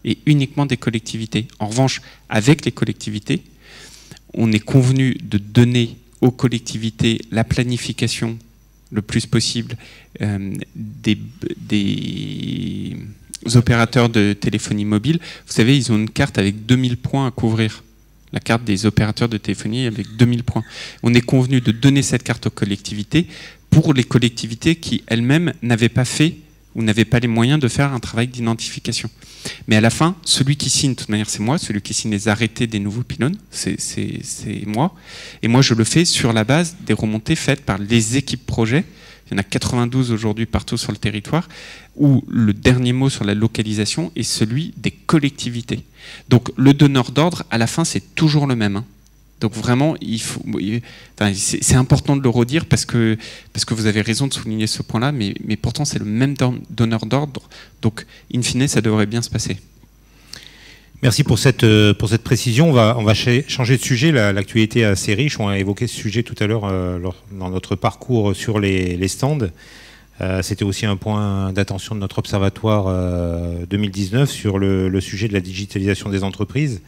Et uniquement des collectivités. En revanche, avec les collectivités, on est convenu de donner aux collectivités la planification le plus possible des opérateurs de téléphonie mobile. Vous savez, ils ont une carte avec 2000 points à couvrir. La carte des opérateurs de téléphonie avec 2000 points. On est convenu de donner cette carte aux collectivités pour les collectivités qui elles-mêmes n'avaient pas fait ou n'avaient pas les moyens de faire un travail d'identification. Mais à la fin, celui qui signe, de toute manière c'est moi, celui qui signe les arrêtés des nouveaux pylônes, c'est moi. Et moi je le fais sur la base des remontées faites par les équipes projets. Il y en a 92 aujourd'hui partout sur le territoire, où le dernier mot sur la localisation est celui des collectivités. Donc le donneur d'ordre, à la fin, c'est toujours le même. Hein. Donc vraiment, c'est important de le redire parce que vous avez raison de souligner ce point-là, mais pourtant c'est le même donneur d'ordre, donc in fine ça devrait bien se passer. Merci pour cette précision. On va changer de sujet. L'actualité est assez riche. On a évoqué ce sujet tout à l'heure dans notre parcours sur les stands. C'était aussi un point d'attention de notre observatoire 2019 sur le sujet de la digitalisation des entreprises.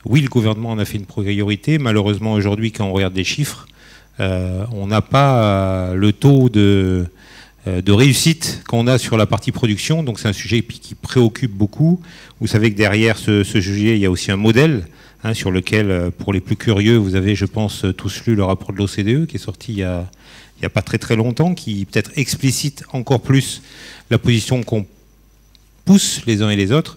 Oui, le gouvernement en a fait une priorité. Malheureusement, aujourd'hui, quand on regarde les chiffres, on n'a pas le taux de réussite qu'on a sur la partie production. Donc c'est un sujet qui préoccupe beaucoup. Vous savez que derrière ce sujet, il y a aussi un modèle sur lequel, pour les plus curieux, vous avez, je pense, tous lu le rapport de l'OCDE qui est sorti il y a pas très longtemps, qui peut-être explicite encore plus la position qu'on pousse les uns et les autres.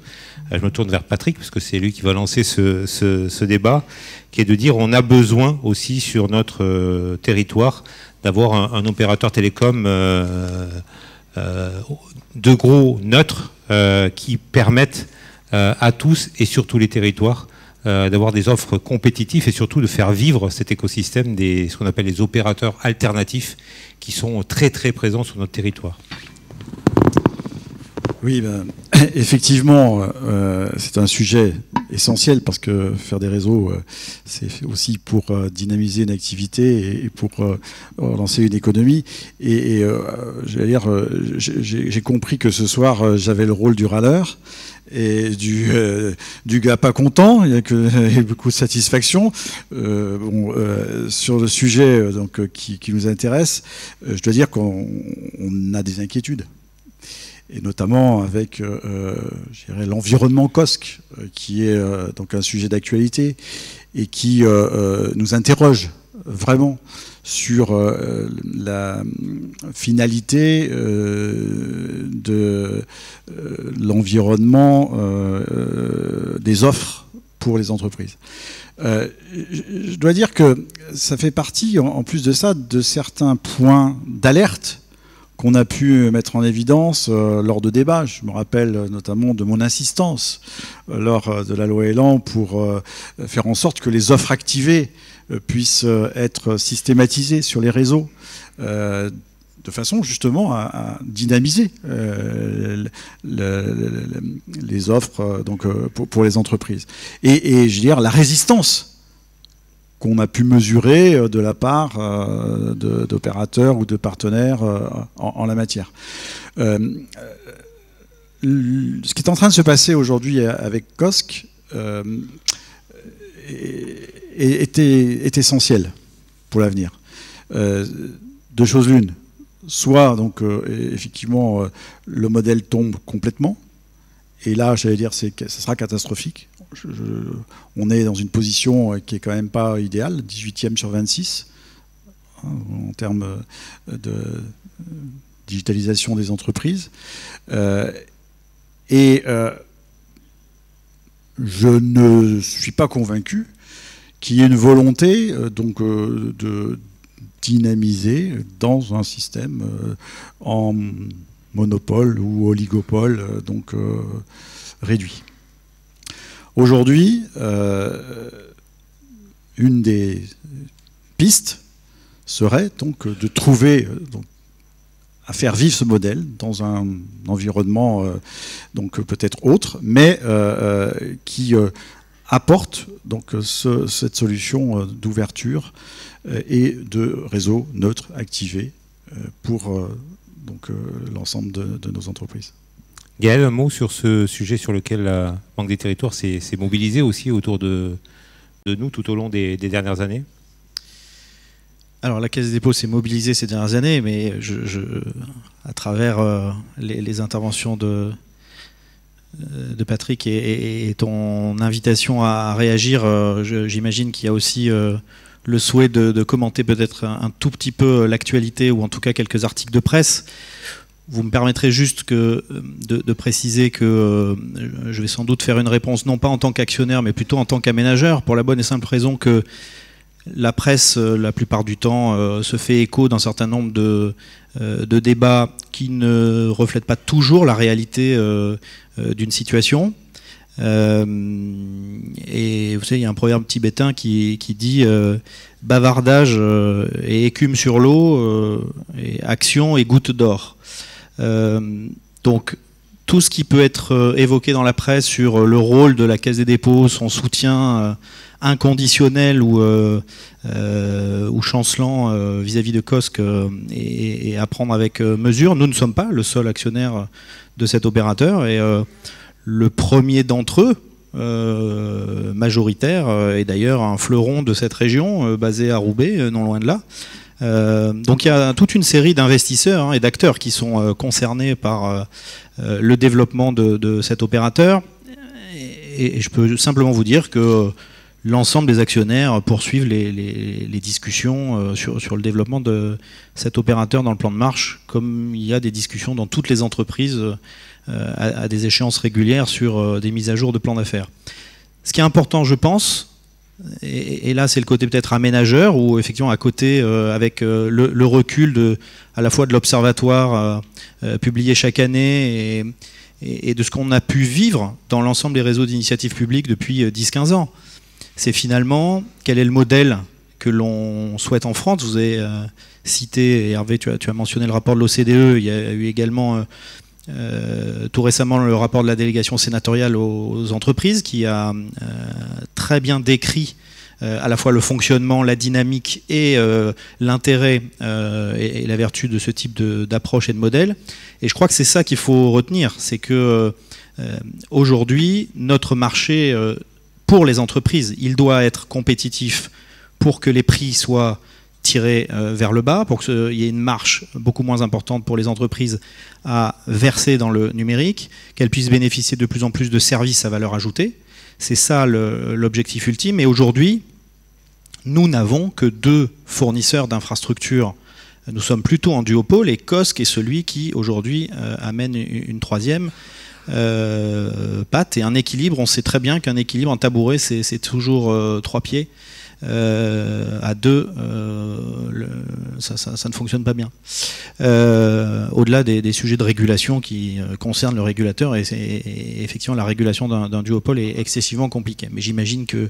Je me tourne vers Patrick, parce que c'est lui qui va lancer ce débat, qui est de dire on a besoin aussi sur notre territoire d'avoir un opérateur télécom de gros neutres qui permettent à tous et sur tous les territoires d'avoir des offres compétitives et surtout de faire vivre cet écosystème ce qu'on appelle les opérateurs alternatifs qui sont très présents sur notre territoire. Oui, effectivement, c'est un sujet essentiel parce que faire des réseaux, c'est aussi pour dynamiser une activité et pour lancer une économie. Et j'allais dire, j'ai compris que ce soir, j'avais le rôle du râleur et du gars pas content. Il y a beaucoup de satisfaction. Sur le sujet qui nous intéresse, je dois dire qu'on a des inquiétudes. et notamment avec l'environnement COSC, qui est donc un sujet d'actualité et qui nous interroge vraiment sur la finalité de l'environnement des offres pour les entreprises. Je dois dire que ça fait partie, en plus de ça, de certains points d'alerte qu'on a pu mettre en évidence lors de débats. Je me rappelle notamment de mon insistance lors de la loi Elan pour faire en sorte que les offres activées puissent être systématisées sur les réseaux, de façon justement à dynamiser les offres donc, pour les entreprises. Et je veux dire, la résistance qu'on a pu mesurer de la part d'opérateurs ou de partenaires en la matière. Ce qui est en train de se passer aujourd'hui avec COSC est essentiel pour l'avenir. Deux choses l'une. Soit, donc, effectivement, le modèle tombe complètement, et là, j'allais dire, ça sera catastrophique. On est dans une position qui est quand même pas idéale, 18e sur 26, hein, en termes de digitalisation des entreprises. Je ne suis pas convaincu qu'il y ait une volonté donc, de dynamiser dans un système en monopole ou oligopole donc réduit. Aujourd'hui, une des pistes serait donc de trouver à faire vivre ce modèle dans un environnement donc peut-être autre, mais qui apporte donc cette solution d'ouverture et de réseau neutre activé pour donc l'ensemble de nos entreprises. Gaël, un mot sur ce sujet sur lequel la Banque des Territoires s'est mobilisée aussi autour de nous tout au long des dernières années? Alors la Caisse des dépôts s'est mobilisée ces dernières années, mais à travers les interventions de Patrick et ton invitation à réagir, j'imagine qu'il y a aussi le souhait de commenter peut-être un tout petit peu l'actualité, ou en tout cas quelques articles de presse. Vous me permettrez juste de préciser que je vais sans doute faire une réponse non pas en tant qu'actionnaire mais plutôt en tant qu'aménageur, pour la bonne et simple raison que la presse, la plupart du temps, se fait écho d'un certain nombre de débats qui ne reflètent pas toujours la réalité d'une situation. Et vous savez, il y a un proverbe tibétain qui dit bavardage et écume sur l'eau, et action et goutte d'or. Donc tout ce qui peut être évoqué dans la presse sur le rôle de la Caisse des dépôts, son soutien inconditionnel ou chancelant vis-à-vis de COSC et à prendre avec mesure. Nous ne sommes pas le seul actionnaire de cet opérateur, et le premier d'entre eux, majoritaire, est d'ailleurs un fleuron de cette région, basé à Roubaix, non loin de là. Donc il y a toute une série d'investisseurs et d'acteurs qui sont concernés par le développement de cet opérateur. Et je peux simplement vous dire que l'ensemble des actionnaires poursuivent les discussions sur le développement de cet opérateur dans le plan de marche, comme il y a des discussions dans toutes les entreprises à des échéances régulières sur des mises à jour de plans d'affaires. Ce qui est important, je pense, et là c'est le côté peut-être aménageur, ou effectivement à côté avec le recul à la fois de l'observatoire publié chaque année et de ce qu'on a pu vivre dans l'ensemble des réseaux d'initiatives publiques depuis 10-15 ans. C'est finalement quel est le modèle que l'on souhaite en France. Vous avez cité, et Hervé, tu as mentionné le rapport de l'OCDE, il y a eu également tout récemment le rapport de la délégation sénatoriale aux entreprises qui a très bien décrit à la fois le fonctionnement, la dynamique et l'intérêt et la vertu de ce type d'approche et de modèle. Et je crois que c'est ça qu'il faut retenir, c'est que aujourd'hui, notre marché pour les entreprises, il doit être compétitif pour que les prix soient tirer vers le bas, pour qu'il y ait une marche beaucoup moins importante pour les entreprises à verser dans le numérique, qu'elles puissent bénéficier de plus en plus de services à valeur ajoutée. C'est ça l'objectif ultime. Et aujourd'hui, nous n'avons que 2 fournisseurs d'infrastructures. Nous sommes plutôt en duopole, et COSC est celui qui, aujourd'hui, amène une 3e patte et un équilibre. On sait très bien qu'un équilibre, un tabouret, c'est toujours 3 pieds. À 2, ça ne fonctionne pas bien. Au-delà des sujets de régulation qui concernent le régulateur, et effectivement la régulation d'un duopole est excessivement compliquée. Mais j'imagine que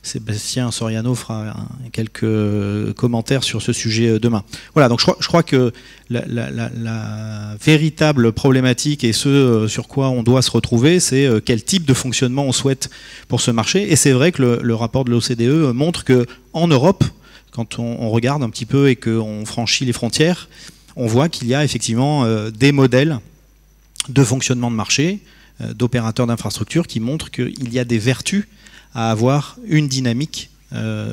Sébastien Soriano fera quelques commentaires sur ce sujet demain. Voilà, donc je crois que la véritable problématique et ce sur quoi on doit se retrouver, c'est quel type de fonctionnement on souhaite pour ce marché. Et c'est vrai que le rapport de l'OCDE montre qu'en Europe, quand on regarde un petit peu et qu'on franchit les frontières, on voit qu'il y a effectivement des modèles de fonctionnement de marché, d'opérateurs d'infrastructures qui montrent qu'il y a des vertus à avoir une dynamique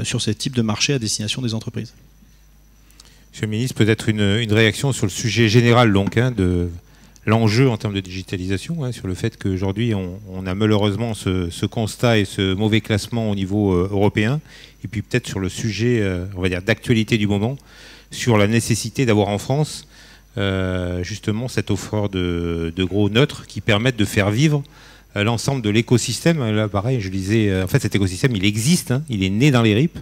sur ce type de marché à destination des entreprises. Monsieur le ministre, peut-être une réaction sur le sujet général donc, de l'enjeu en termes de digitalisation, sur le fait qu'aujourd'hui on a malheureusement ce constat et ce mauvais classement au niveau européen, et puis peut-être sur le sujet, on va dire, d'actualité du moment, sur la nécessité d'avoir en France justement cette offre de gros neutres qui permettent de faire vivre l'ensemble de l'écosystème. Là, pareil, je disais, en fait, cet écosystème, il existe, il est né dans les RIP.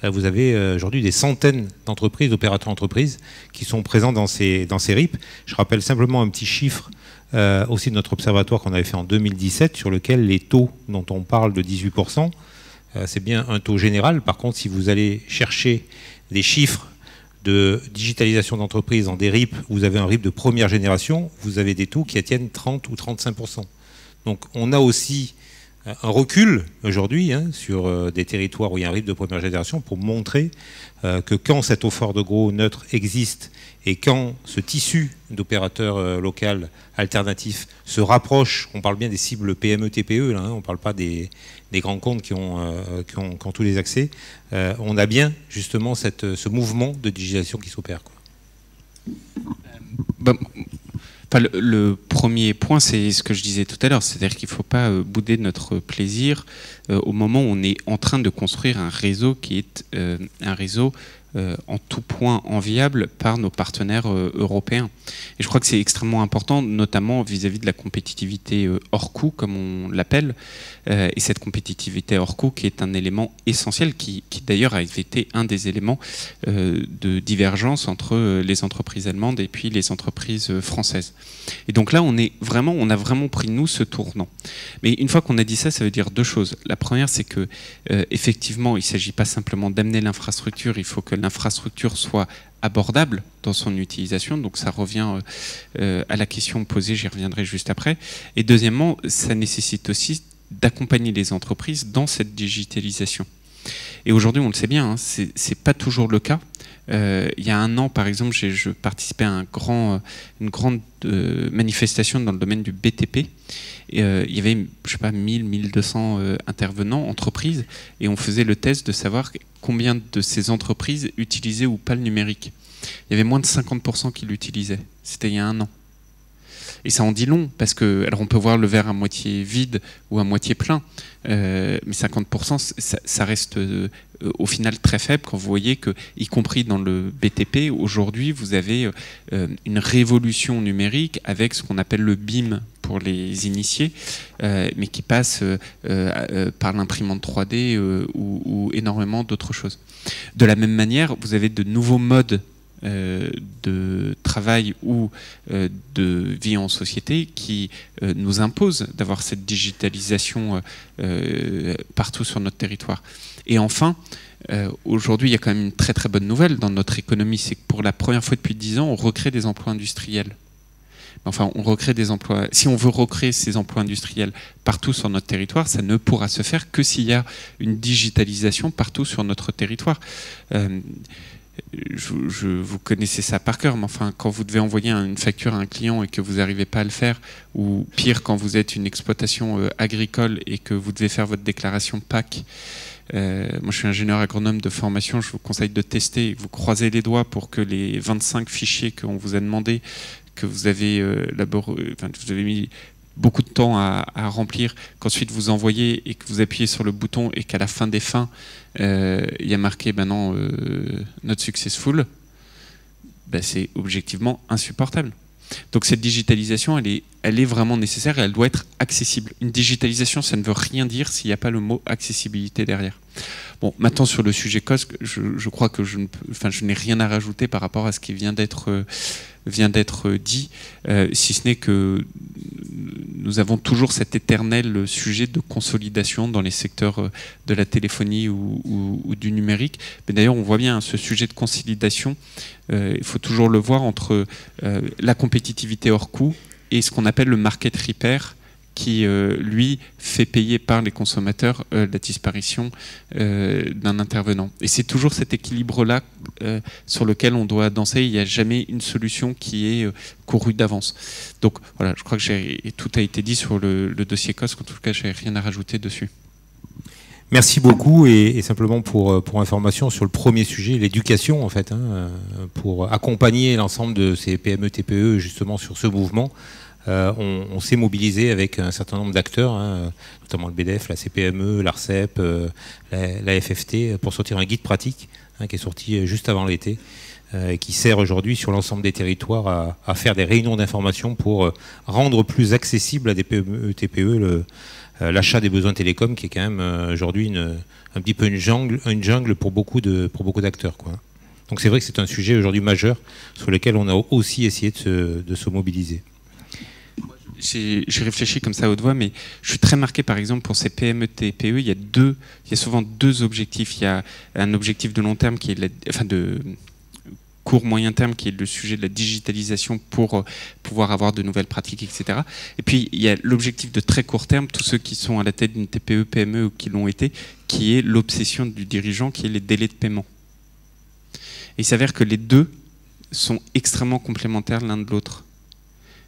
Vous avez aujourd'hui des centaines d'entreprises, d'opérateurs d'entreprises qui sont présents dans ces RIP. Je rappelle simplement un petit chiffre aussi de notre observatoire qu'on avait fait en 2017, sur lequel les taux dont on parle de 18%, c'est bien un taux général. Par contre, si vous allez chercher des chiffres de digitalisation d'entreprises dans des RIP, vous avez un RIP de première génération, vous avez des taux qui atteignent 30 ou 35%. Donc on a aussi un recul aujourd'hui sur des territoires où il y a un RIP de première génération pour montrer que quand cette offre de gros neutre existe et quand ce tissu d'opérateurs locaux alternatifs se rapproche, on parle bien des cibles PME, TPE, là, on ne parle pas des grands comptes qui ont tous les accès, on a bien justement ce mouvement de digitalisation qui s'opère. Le premier point, c'est ce que je disais tout à l'heure, c'est-à-dire qu'il ne faut pas bouder notre plaisir au moment où on est en train de construire un réseau qui est un réseau en tout point enviable par nos partenaires européens. Et je crois que c'est extrêmement important, notamment vis-à-vis de la compétitivité hors coût, comme on l'appelle, et cette compétitivité hors coût qui est un élément essentiel, qui d'ailleurs a été un des éléments de divergence entre les entreprises allemandes et puis les entreprises françaises. Et donc là, on a vraiment pris, nous, ce tournant. Mais une fois qu'on a dit ça, ça veut dire 2 choses. La première, c'est que effectivement, il ne s'agit pas simplement d'amener l'infrastructure, il faut que l'infrastructure soit abordable dans son utilisation, donc ça revient à la question posée, j'y reviendrai juste après. Et deuxièmement, ça nécessite aussi d'accompagner les entreprises dans cette digitalisation. Et aujourd'hui, on le sait bien, c'est pas toujours le cas. Il y a un an, par exemple, je participais à une grande manifestation dans le domaine du BTP. Et, il y avait, je sais pas, 1200 intervenants, entreprises, et on faisait le test de savoir combien de ces entreprises utilisaient ou pas le numérique. Il y avait moins de 50% qui l'utilisaient. C'était il y a un an. Et ça en dit long, parce que, alors on peut voir le verre à moitié vide ou à moitié plein, mais 50%, ça reste au final très faible quand vous voyez que, y compris dans le BTP, aujourd'hui, vous avez une révolution numérique avec ce qu'on appelle le BIM pour les initiés, mais qui passe par l'imprimante 3D ou énormément d'autres choses. De la même manière, vous avez de nouveaux modes de travail ou de vie en société qui nous impose d'avoir cette digitalisation partout sur notre territoire. Et enfin, aujourd'hui, il y a quand même une très très bonne nouvelle dans notre économie, c'est que pour la première fois depuis 10 ans, on recrée des emplois industriels. Enfin, on recrée des emplois. Si on veut recréer ces emplois industriels partout sur notre territoire, ça ne pourra se faire que s'il y a une digitalisation partout sur notre territoire. Vous connaissez ça par cœur, mais enfin, quand vous devez envoyer une facture à un client et que vous n'arrivez pas à le faire, ou pire, quand vous êtes une exploitation agricole et que vous devez faire votre déclaration PAC, moi je suis ingénieur agronome de formation, je vous conseille de tester, vous croisez les doigts pour que les 25 fichiers qu'on vous a demandé, que vous avez, vous avez mis beaucoup de temps à remplir, qu'ensuite vous envoyez et que vous appuyez sur le bouton et qu'à la fin des fins, il y a marqué maintenant not successful, c'est objectivement insupportable. Donc cette digitalisation, elle est vraiment nécessaire et elle doit être accessible. Une digitalisation, ça ne veut rien dire s'il n'y a pas le mot accessibilité derrière. Bon, maintenant sur le sujet COSC, je crois que je n'ai rien à rajouter par rapport à ce qui vient d'être dit, si ce n'est que nous avons toujours cet éternel sujet de consolidation dans les secteurs de la téléphonie ou du numérique. Mais d'ailleurs, on voit bien ce sujet de consolidation, il faut toujours le voir entre la compétitivité hors coût et ce qu'on appelle le market repair, qui, lui, fait payer par les consommateurs la disparition d'un intervenant. Et c'est toujours cet équilibre-là sur lequel on doit danser. Il n'y a jamais une solution qui est courue d'avance. Donc voilà, je crois que tout a été dit sur le dossier COSC. En tout cas, je n'ai rien à rajouter dessus. Merci beaucoup et simplement pour information sur le premier sujet, l'éducation en fait, pour accompagner l'ensemble de ces PME, TPE justement sur ce mouvement. On s'est mobilisé avec un certain nombre d'acteurs, notamment le BDF, la CPME, l'ARCEP, la FFT, pour sortir un guide pratique qui est sorti juste avant l'été, qui sert aujourd'hui sur l'ensemble des territoires à faire des réunions d'information pour rendre plus accessible à des PME, TPE l'achat des besoins télécoms, qui est quand même aujourd'hui un petit peu une jungle pour beaucoup d'acteurs, quoi. Donc c'est vrai que c'est un sujet aujourd'hui majeur sur lequel on a aussi essayé de se mobiliser. J'ai réfléchi comme ça à haute voix, mais je suis très marqué par exemple pour ces PME TPE. Il y a souvent deux objectifs. Il y a un objectif de long terme qui est de court moyen terme qui est le sujet de la digitalisation pour pouvoir avoir de nouvelles pratiques, etc. Et puis il y a l'objectif de très court terme, tous ceux qui sont à la tête d'une TPE, PME ou qui l'ont été, qui est l'obsession du dirigeant, qui est les délais de paiement. Et il s'avère que les deux sont extrêmement complémentaires l'un de l'autre.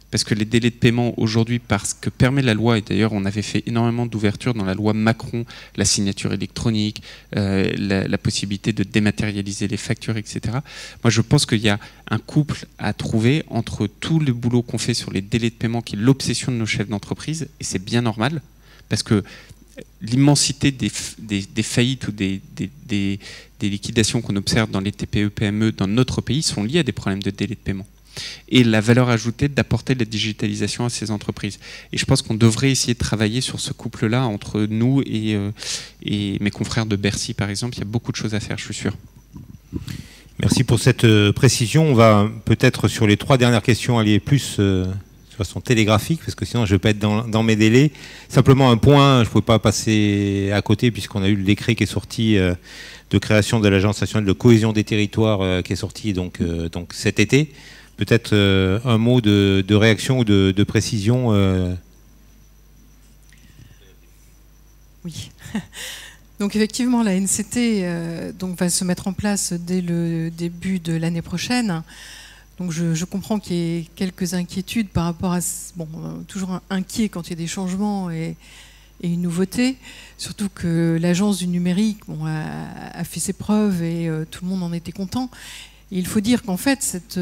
Parce que les délais de paiement aujourd'hui, parce que permet la loi, et d'ailleurs on avait fait énormément d'ouverture dans la loi Macron, la signature électronique, la possibilité de dématérialiser les factures, etc. Moi je pense qu'il y a un couple à trouver entre tout le boulot qu'on fait sur les délais de paiement, qui est l'obsession de nos chefs d'entreprise, et c'est bien normal, parce que l'immensité des faillites ou des liquidations qu'on observe dans les TPE, PME dans notre pays sont liées à des problèmes de délai de paiement. Et la valeur ajoutée d'apporter de la digitalisation à ces entreprises. Et je pense qu'on devrait essayer de travailler sur ce couple-là entre nous et mes confrères de Bercy, par exemple. Il y a beaucoup de choses à faire, je suis sûr. Merci pour cette précision. On va peut-être sur les 3 dernières questions aller plus de façon télégraphique, parce que sinon je ne vais pas être dans mes délais. Simplement un point, je ne pouvais pas passer à côté, puisqu'on a eu le décret qui est sorti de création de l'Agence nationale de cohésion des territoires, qui est sorti donc cet été. Peut-être un mot de réaction ou de précision. Oui. Donc effectivement, la NCT va se mettre en place dès le début de l'année prochaine. Donc je comprends qu'il y ait quelques inquiétudes par rapport à... toujours inquiet quand il y a des changements et une nouveauté. Surtout que l'agence du numérique a fait ses preuves et tout le monde en était content. Il faut dire qu'en fait, cette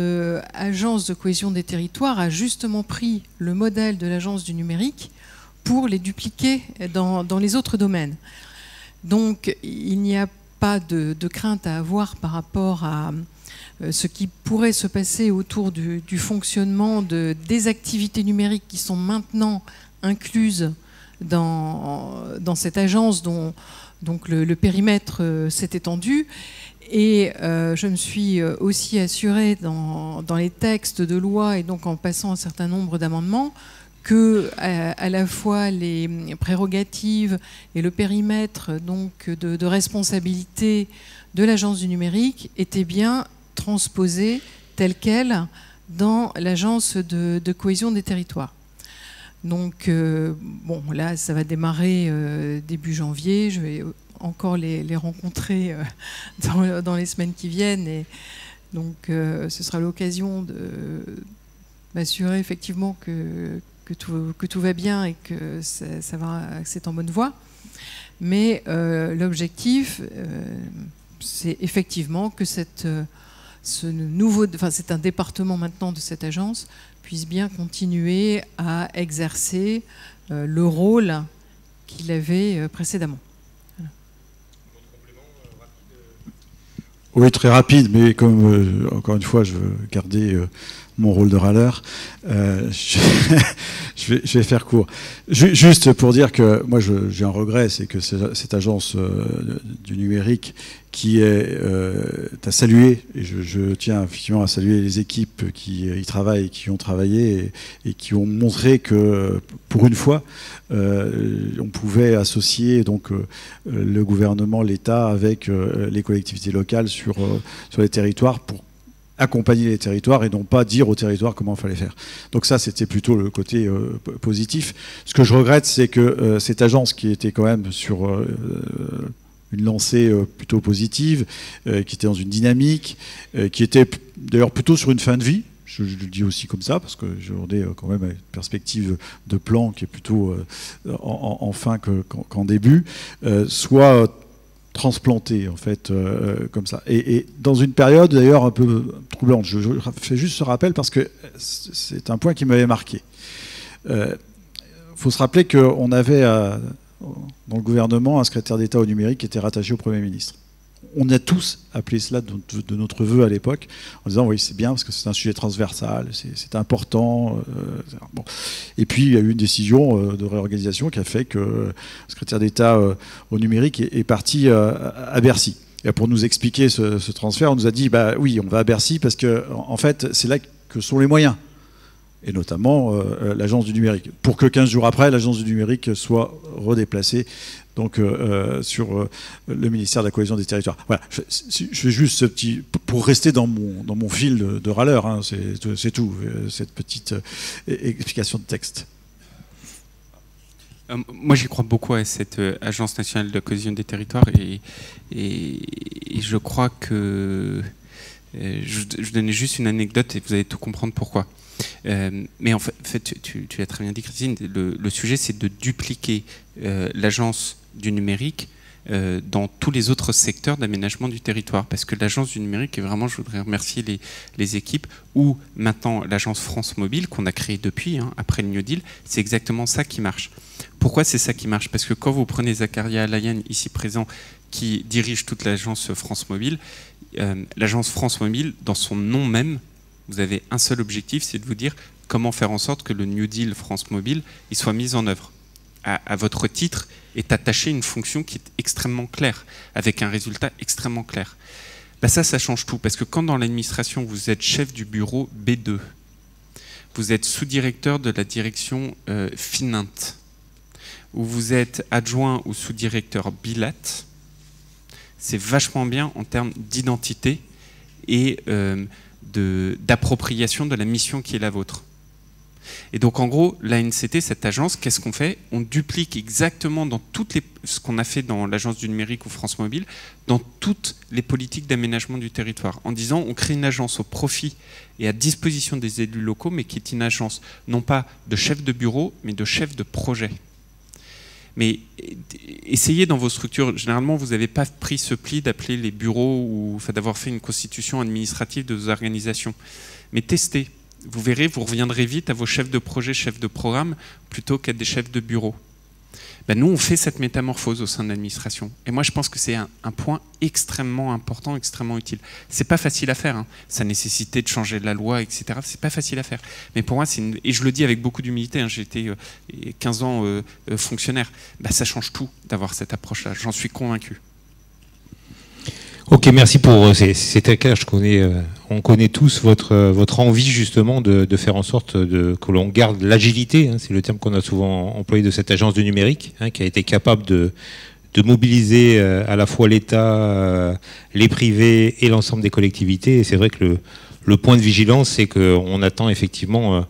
agence de cohésion des territoires a justement pris le modèle de l'agence du numérique pour les dupliquer dans les autres domaines. Donc, il n'y a pas de crainte à avoir par rapport à ce qui pourrait se passer autour du fonctionnement des activités numériques qui sont maintenant incluses dans cette agence dont donc le périmètre s'est étendu. Et je me suis aussi assurée dans les textes de loi et donc en passant un certain nombre d'amendements que à la fois les prérogatives et le périmètre donc de responsabilité de l'agence du numérique étaient bien transposés tels quels dans l'agence de cohésion des territoires. Donc là ça va démarrer début janvier, je vais encore les rencontrer dans les semaines qui viennent et donc ce sera l'occasion de m'assurer effectivement que tout va bien et que c'est en bonne voie. Mais l'objectif, c'est effectivement que cet un département maintenant de cette agence puisse bien continuer à exercer le rôle qu'il avait précédemment. Voilà. Oui, très rapide, mais comme, encore une fois, je veux garder mon rôle de râleur, je vais faire court. Juste pour dire que moi, j'ai un regret, c'est que cette agence du numérique qui est à saluer, et je tiens effectivement à saluer les équipes qui y travaillent, qui ont travaillé et qui ont montré que, pour une fois, on pouvait associer donc le gouvernement, l'État, avec les collectivités locales sur les territoires pour accompagner les territoires et non pas dire aux territoires comment il fallait faire. Donc ça, c'était plutôt le côté positif. Ce que je regrette, c'est que cette agence qui était quand même sur une lancée plutôt positive, qui était dans une dynamique, qui était d'ailleurs plutôt sur une fin de vie, je le dis aussi comme ça, parce que j'en ai quand même une perspective de plan qui est plutôt en fin qu'en début, soit transplanté en fait comme ça, et dans une période d'ailleurs un peu troublante. Je fais juste ce rappel parce que c'est un point qui m'avait marqué. Faut se rappeler qu'on avait dans le gouvernement un secrétaire d'État au numérique qui était rattaché au Premier ministre. On a tous appelé cela de notre vœu à l'époque, en disant oui, c'est bien parce que c'est un sujet transversal, c'est important. Bon. Et puis il y a eu une décision de réorganisation qui a fait que le secrétaire d'État au numérique est parti à Bercy. Et pour nous expliquer ce transfert, on nous a dit bah oui, on va à Bercy parce que en fait c'est là que sont les moyens. Et notamment l'agence du numérique, pour que 15 jours après, l'agence du numérique soit redéplacée donc, sur le ministère de la Cohésion des Territoires. Voilà, je fais juste ce petit... pour rester dans mon fil de râleur, hein, c'est tout, cette petite explication de texte. Moi, j'y crois beaucoup à cette agence nationale de cohésion des territoires et je crois que... je donnais juste une anecdote et vous allez tout comprendre pourquoi. Mais en fait, tu as très bien dit, Christine, le sujet, c'est de dupliquer l'agence du numérique dans tous les autres secteurs d'aménagement du territoire. Parce que l'agence du numérique, et vraiment, je voudrais remercier les équipes, ou maintenant l'agence France Mobile, qu'on a créée depuis, après le New Deal, c'est exactement ça qui marche. Pourquoi c'est ça qui marche? Parce que quand vous prenez Zakaria Alayan, ici présent, qui dirige toute l'agence France Mobile, l'agence France Mobile, dans son nom même, vous avez un seul objectif, c'est de vous dire comment faire en sorte que le New Deal France Mobile il soit mis en œuvre. À votre titre est attachée une fonction qui est extrêmement claire, avec un résultat extrêmement clair. Là, ça change tout, parce que quand dans l'administration, vous êtes chef du bureau B2, vous êtes sous-directeur de la direction Finint, ou vous êtes adjoint ou sous-directeur Bilat, c'est vachement bien en termes d'identité et d'appropriation de la mission qui est la vôtre. Et donc en gros, l'ANCT, cette agence, qu'est-ce qu'on fait? On duplique exactement dans ce qu'on a fait dans l'agence du numérique ou France Mobile, dans toutes les politiques d'aménagement du territoire, en disant on crée une agence au profit et à disposition des élus locaux, mais qui est une agence non pas de chef de bureau, mais de chef de projet. Mais essayez dans vos structures, généralement vous n'avez pas pris ce pli d'appeler les bureaux ou d'avoir fait une constitution administrative de vos organisations. Mais testez, vous verrez, vous reviendrez vite à vos chefs de projet, chefs de programme, plutôt qu'à des chefs de bureau. Ben nous, on fait cette métamorphose au sein de l'administration. Et moi, je pense que c'est un point extrêmement important, extrêmement utile. C'est pas facile à faire, hein. Ça nécessitait de changer la loi, etc. C'est pas facile à faire. Mais pour moi, et je le dis avec beaucoup d'humilité, hein, j'ai été 15 ans fonctionnaire, ben, ça change tout d'avoir cette approche-là. J'en suis convaincu. Ok, merci pour c'est très clair. On connaît tous votre envie justement de faire en sorte que l'on garde l'agilité. Hein, c'est le terme qu'on a souvent employé de cette agence du numérique, hein, qui a été capable de mobiliser à la fois l'État, les privés et l'ensemble des collectivités. Et c'est vrai que le point de vigilance, c'est qu'on attend effectivement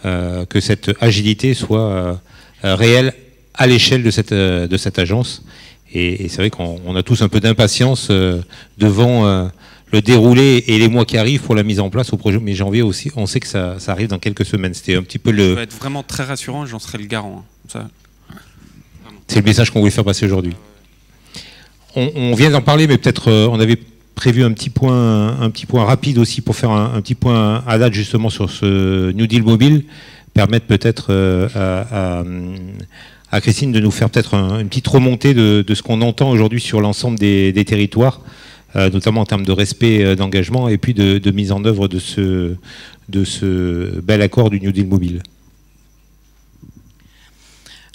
que cette agilité soit réelle à l'échelle de cette agence. Et c'est vrai qu'on a tous un peu d'impatience devant le déroulé et les mois qui arrivent pour la mise en place au 1er janvier aussi. On sait que ça arrive dans quelques semaines. C'était un petit peu le... Ça va être vraiment très rassurant et j'en serai le garant. Hein. C'est le message qu'on voulait faire passer aujourd'hui. On vient d'en parler, mais peut-être on avait prévu un petit point rapide aussi pour faire un petit point à date justement sur ce New Deal mobile, permettre peut-être à Christine de nous faire peut-être une petite remontée de ce qu'on entend aujourd'hui sur l'ensemble des territoires, notamment en termes de respect d'engagement et puis de mise en œuvre de ce bel accord du New Deal mobile.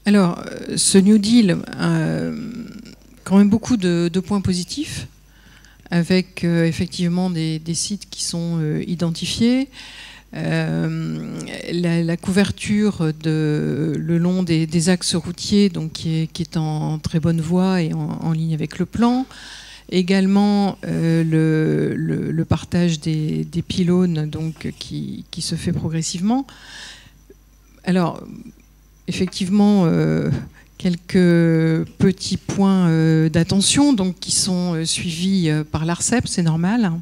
Alors, ce New Deal quand même beaucoup de points positifs, avec effectivement des sites qui sont identifiés, la couverture le long des axes routiers, donc qui est en très bonne voie et en ligne avec le plan. Également le partage des pylônes, donc qui se fait progressivement. Alors, effectivement, quelques petits points d'attention donc qui sont suivis par l'ARCEP, c'est normal,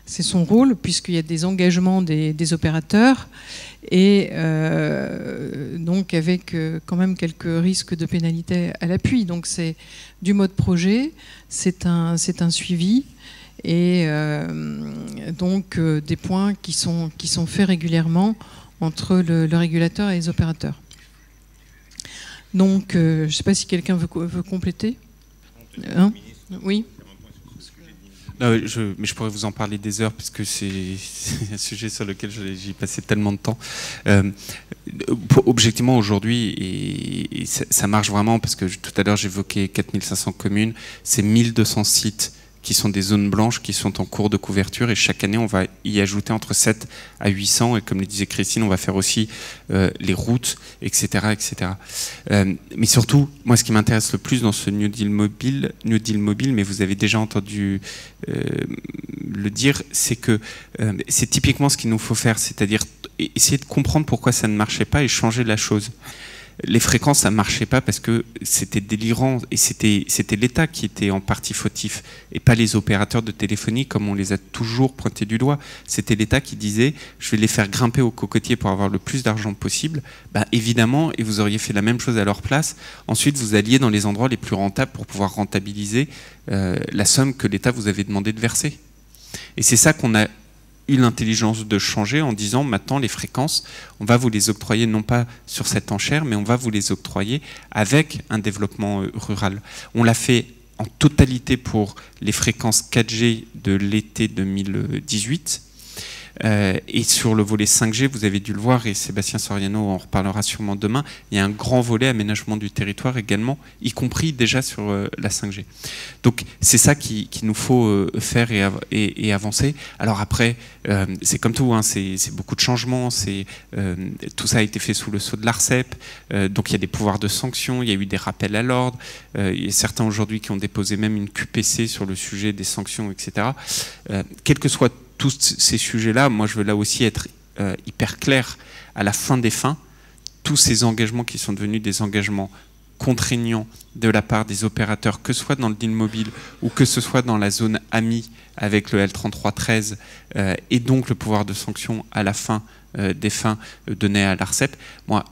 c'est son rôle puisqu'il y a des engagements des opérateurs et donc avec quand même quelques risques de pénalité à l'appui. Donc c'est du mode projet, c'est un suivi et donc des points qui sont faits régulièrement entre le régulateur et les opérateurs. Donc, je ne sais pas si quelqu'un veut compléter. Hein? Oui. Non, mais je pourrais vous en parler des heures, puisque c'est un sujet sur lequel j'ai passé tellement de temps. Objectivement, aujourd'hui, et ça marche vraiment, parce que tout à l'heure j'évoquais 4500 communes, c'est 1200 sites qui sont des zones blanches, qui sont en cours de couverture, et chaque année on va y ajouter entre 7 à 800, et comme le disait Christine, on va faire aussi les routes, etc. etc. Mais surtout, moi ce qui m'intéresse le plus dans ce New Deal mobile, mais vous avez déjà entendu le dire, c'est que c'est typiquement ce qu'il nous faut faire, c'est-à-dire essayer de comprendre pourquoi ça ne marchait pas et changer la chose. Les fréquences, ça ne marchait pas parce que c'était délirant et c'était l'État qui était en partie fautif et pas les opérateurs de téléphonie comme on les a toujours pointés du doigt. C'était l'État qui disait « je vais les faire grimper au cocotier pour avoir le plus d'argent possible ». Bah, évidemment, et vous auriez fait la même chose à leur place. Ensuite, vous alliez dans les endroits les plus rentables pour pouvoir rentabiliser la somme que l'État vous avait demandé de verser. Et c'est ça qu'on a eu l'intelligence de changer en disant maintenant les fréquences, on va vous les octroyer non pas sur cette enchère, mais on va vous les octroyer avec un développement rural. On l'a fait en totalité pour les fréquences 4G de l'été 2018. Et sur le volet 5G, vous avez dû le voir, et Sébastien Soriano en reparlera sûrement demain, il y a un grand volet aménagement du territoire également, y compris déjà sur la 5G. Donc c'est ça qu'il nous faut faire et avancer. Alors après, c'est comme tout, hein, c'est beaucoup de changements, tout ça a été fait sous le sceau de l'ARCEP, donc il y a des pouvoirs de sanction, il y a eu des rappels à l'ordre, il y a certains aujourd'hui qui ont déposé même une QPC sur le sujet des sanctions, etc. Quel que soit tous ces sujets-là, moi je veux là aussi être hyper clair à la fin des fins, tous ces engagements qui sont devenus des engagements contraignants de la part des opérateurs, que ce soit dans le deal mobile ou que ce soit dans la zone AMI avec le L3313 et donc le pouvoir de sanction à la fin des fins donné à l'ARCEP, moi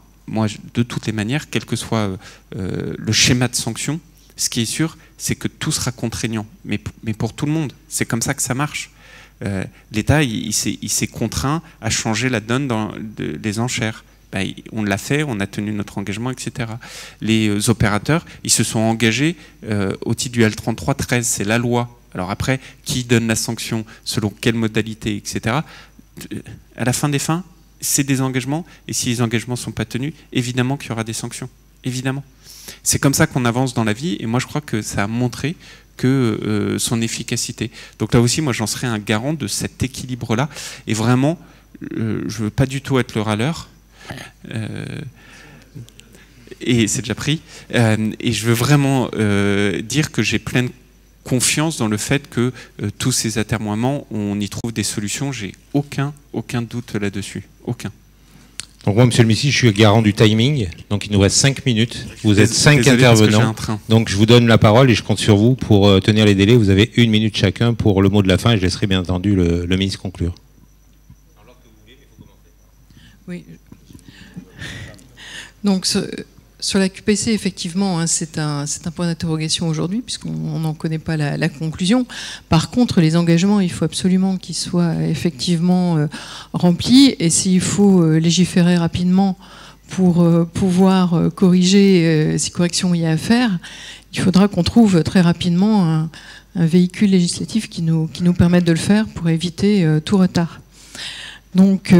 de toutes les manières, quel que soit le schéma de sanction, ce qui est sûr, c'est que tout sera contraignant, mais pour tout le monde, c'est comme ça que ça marche. L'État, il s'est contraint à changer la donne dans les enchères. Ben, on l'a fait, on a tenu notre engagement, etc. Les opérateurs, ils se sont engagés au titre du L3313, c'est la loi. Alors après, qui donne la sanction, selon quelle modalité, etc. À la fin des fins, c'est des engagements, et si les engagements ne sont pas tenus, évidemment qu'il y aura des sanctions. Évidemment. C'est comme ça qu'on avance dans la vie, et moi je crois que ça a montré que son efficacité. Donc là aussi, moi j'en serais un garant de cet équilibre-là, et vraiment, je ne veux pas du tout être le râleur, et c'est déjà pris, et je veux vraiment dire que j'ai pleine confiance dans le fait que tous ces atermoiements, on y trouve des solutions. J'ai aucun doute là-dessus, aucun. Donc moi, monsieur le ministre, je suis garant du timing, donc il nous reste 5 minutes. Vous êtes 5 intervenants, donc je vous donne la parole et je compte sur vous pour tenir les délais. Vous avez 1 minute chacun pour le mot de la fin et je laisserai bien entendu le ministre conclure. Oui. Donc sur la QPC, effectivement, hein, c'est un point d'interrogation aujourd'hui, puisqu'on n'en connaît pas la conclusion. Par contre, les engagements, il faut absolument qu'ils soient effectivement remplis. Et s'il faut légiférer rapidement pour pouvoir corriger si correction il y a à faire, il faudra qu'on trouve très rapidement un véhicule législatif qui nous permette de le faire pour éviter tout retard. Donc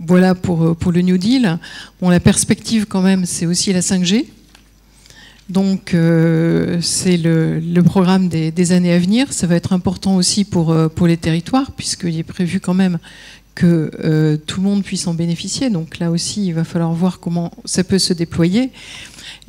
voilà pour le New Deal. Bon, la perspective quand même, c'est aussi la 5G. Donc c'est le programme des années à venir. Ça va être important aussi pour les territoires, puisqu'il est prévu quand même que tout le monde puisse en bénéficier. Donc là aussi, il va falloir voir comment ça peut se déployer.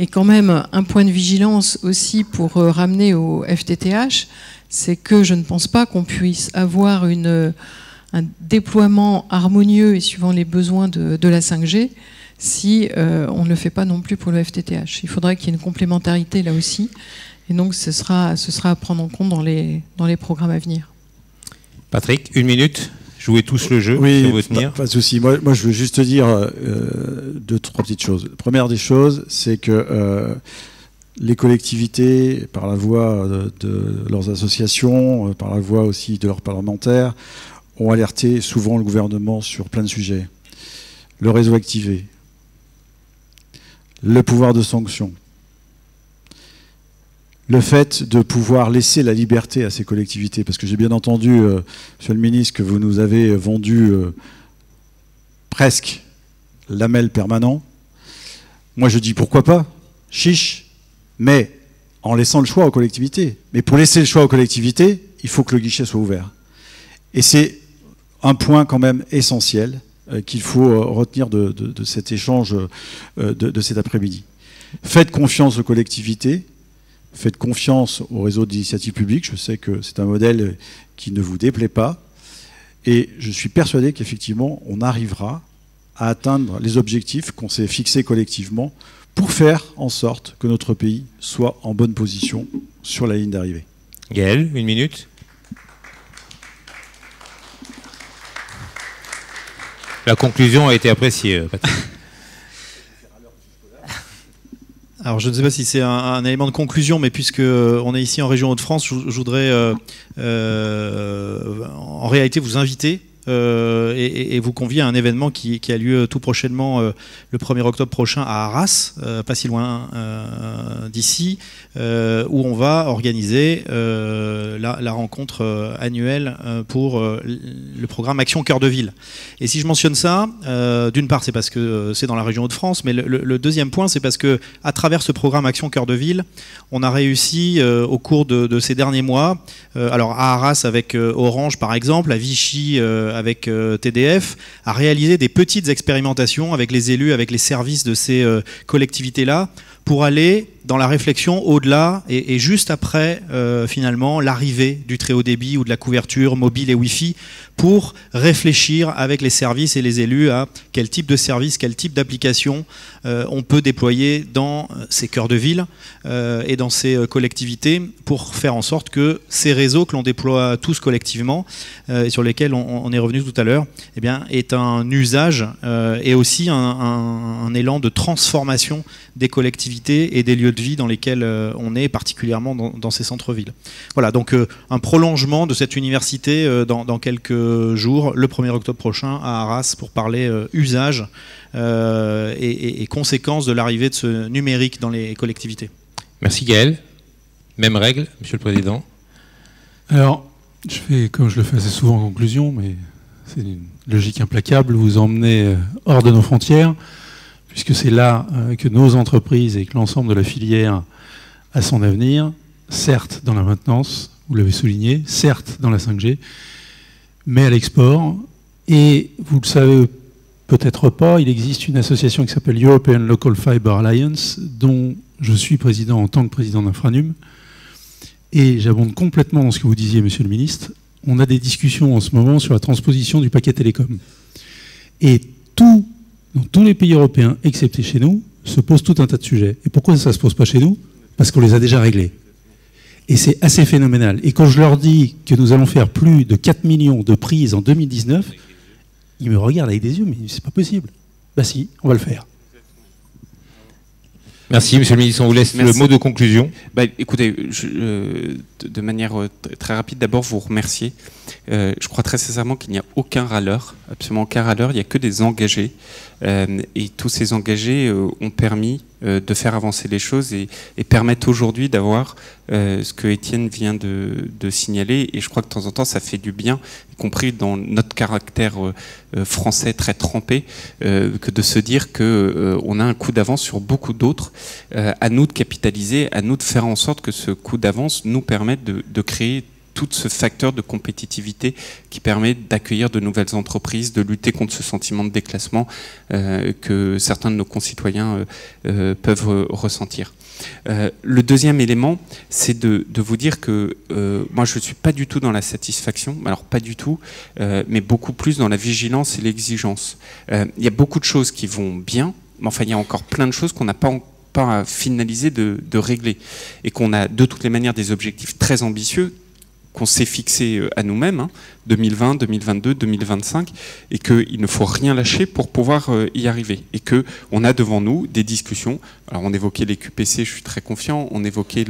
Et quand même, un point de vigilance aussi pour ramener au FTTH, c'est que je ne pense pas qu'on puisse avoir un déploiement harmonieux et suivant les besoins de la 5G si on ne le fait pas non plus pour le FTTH. Il faudrait qu'il y ait une complémentarité là aussi. Et donc ce sera à prendre en compte dans les programmes à venir. Patrick, 1 minute. Jouez tous le jeu. Oui, pas de souci. Moi, je veux juste te dire 2-3 petites choses. La première des choses, c'est que les collectivités, par la voix de leurs associations, par la voix aussi de leurs parlementaires, ont alerté souvent le gouvernement sur plein de sujets. Le réseau activé, le pouvoir de sanction, le fait de pouvoir laisser la liberté à ces collectivités, parce que j'ai bien entendu, monsieur le ministre, que vous nous avez vendu presque lamelle permanent. Moi je dis pourquoi pas, chiche, mais en laissant le choix aux collectivités. Mais pour laisser le choix aux collectivités, il faut que le guichet soit ouvert. Et c'est un point quand même essentiel qu'il faut retenir de cet échange de cet après-midi. Faites confiance aux collectivités, faites confiance au réseau d'initiative publique. Je sais que c'est un modèle qui ne vous déplaît pas. Et je suis persuadé qu'effectivement, on arrivera à atteindre les objectifs qu'on s'est fixés collectivement pour faire en sorte que notre pays soit en bonne position sur la ligne d'arrivée. Gaël, 1 minute. La conclusion a été appréciée, Patrick. Alors je ne sais pas si c'est un élément de conclusion, mais puisque on est ici en région Hauts-de-France, je voudrais en réalité vous inviter et vous convier à un événement qui a lieu tout prochainement, le 1er octobre prochain à Arras, pas si loin d'ici, où on va organiser la rencontre annuelle pour le programme Action Cœur de Ville. Et si je mentionne ça, d'une part c'est parce que c'est dans la région Hauts-de-France, mais le deuxième point c'est parce que à travers ce programme Action Cœur de Ville, on a réussi au cours de ces derniers mois, alors à Arras avec Orange par exemple, à Vichy avec TDF, à réaliser des petites expérimentations avec les élus, avec les services de ces collectivités-là, pour aller dans la réflexion au-delà et juste après finalement l'arrivée du très haut débit ou de la couverture mobile et Wi-Fi, pour réfléchir avec les services et les élus à quel type de service, quel type d'application on peut déployer dans ces cœurs de ville et dans ces collectivités pour faire en sorte que ces réseaux que l'on déploie tous collectivement et sur lesquels on est revenu tout à l'heure, eh bien, est un usage et aussi un élan de transformation des collectivités et des lieux de vie dans lesquels on est, particulièrement dans ces centres-villes. Voilà, donc un prolongement de cette université dans quelques jours, le 1er octobre prochain à Arras, pour parler usage et conséquences de l'arrivée de ce numérique dans les collectivités. Merci Gaël. Même règle, Monsieur le Président. Alors, je fais comme je le fais assez souvent en conclusion, mais c'est une logique implacable, vous emmenez hors de nos frontières, puisque c'est là que nos entreprises et que l'ensemble de la filière a son avenir, certes dans la maintenance, vous l'avez souligné, certes dans la 5G, mais à l'export. Et vous le savez peut-être pas, il existe une association qui s'appelle European Local Fiber Alliance, dont je suis président en tant que président d'Infranum. Et j'abonde complètement dans ce que vous disiez, Monsieur le Ministre. On a des discussions en ce moment sur la transposition du paquet télécom. Et tous dans tous les pays européens, excepté chez nous, se posent tout un tas de sujets. Et pourquoi ça ne se pose pas chez nous? Parce qu'on les a déjà réglés. Et c'est assez phénoménal. Et quand je leur dis que nous allons faire plus de 4 millions de prises en 2019, ils me regardent avec des yeux, mais c'est pas possible. Bah si, on va le faire. Merci, Monsieur le Ministre. On vous laisse le mot de conclusion. Écoutez, de manière très rapide, d'abord vous remercier. Je crois très sincèrement qu'il n'y a aucun râleur, absolument aucun râleur, il n'y a que des engagés. Et tous ces engagés ont permis de faire avancer les choses et permettent aujourd'hui d'avoir ce que Étienne vient de signaler. Et je crois que de temps en temps, ça fait du bien, y compris dans notre caractère français très trempé, que de se dire qu'on a un coup d'avance sur beaucoup d'autres. À nous de capitaliser, à nous de faire en sorte que ce coup d'avance nous permette de créer tout ce facteur de compétitivité qui permet d'accueillir de nouvelles entreprises, de lutter contre ce sentiment de déclassement que certains de nos concitoyens peuvent ressentir. Le deuxième élément, c'est de vous dire que moi je ne suis pas du tout dans la satisfaction, alors pas du tout, mais beaucoup plus dans la vigilance et l'exigence. Il y a beaucoup de choses qui vont bien, mais enfin il y a encore plein de choses qu'on n'a pas finalisé de régler et qu'on a de toutes les manières des objectifs très ambitieux qu'on s'est fixé à nous-mêmes, 2020, 2022, 2025, et qu'il ne faut rien lâcher pour pouvoir y arriver. Et qu'on a devant nous des discussions. Alors on évoquait les QPC, je suis très confiant, on évoquait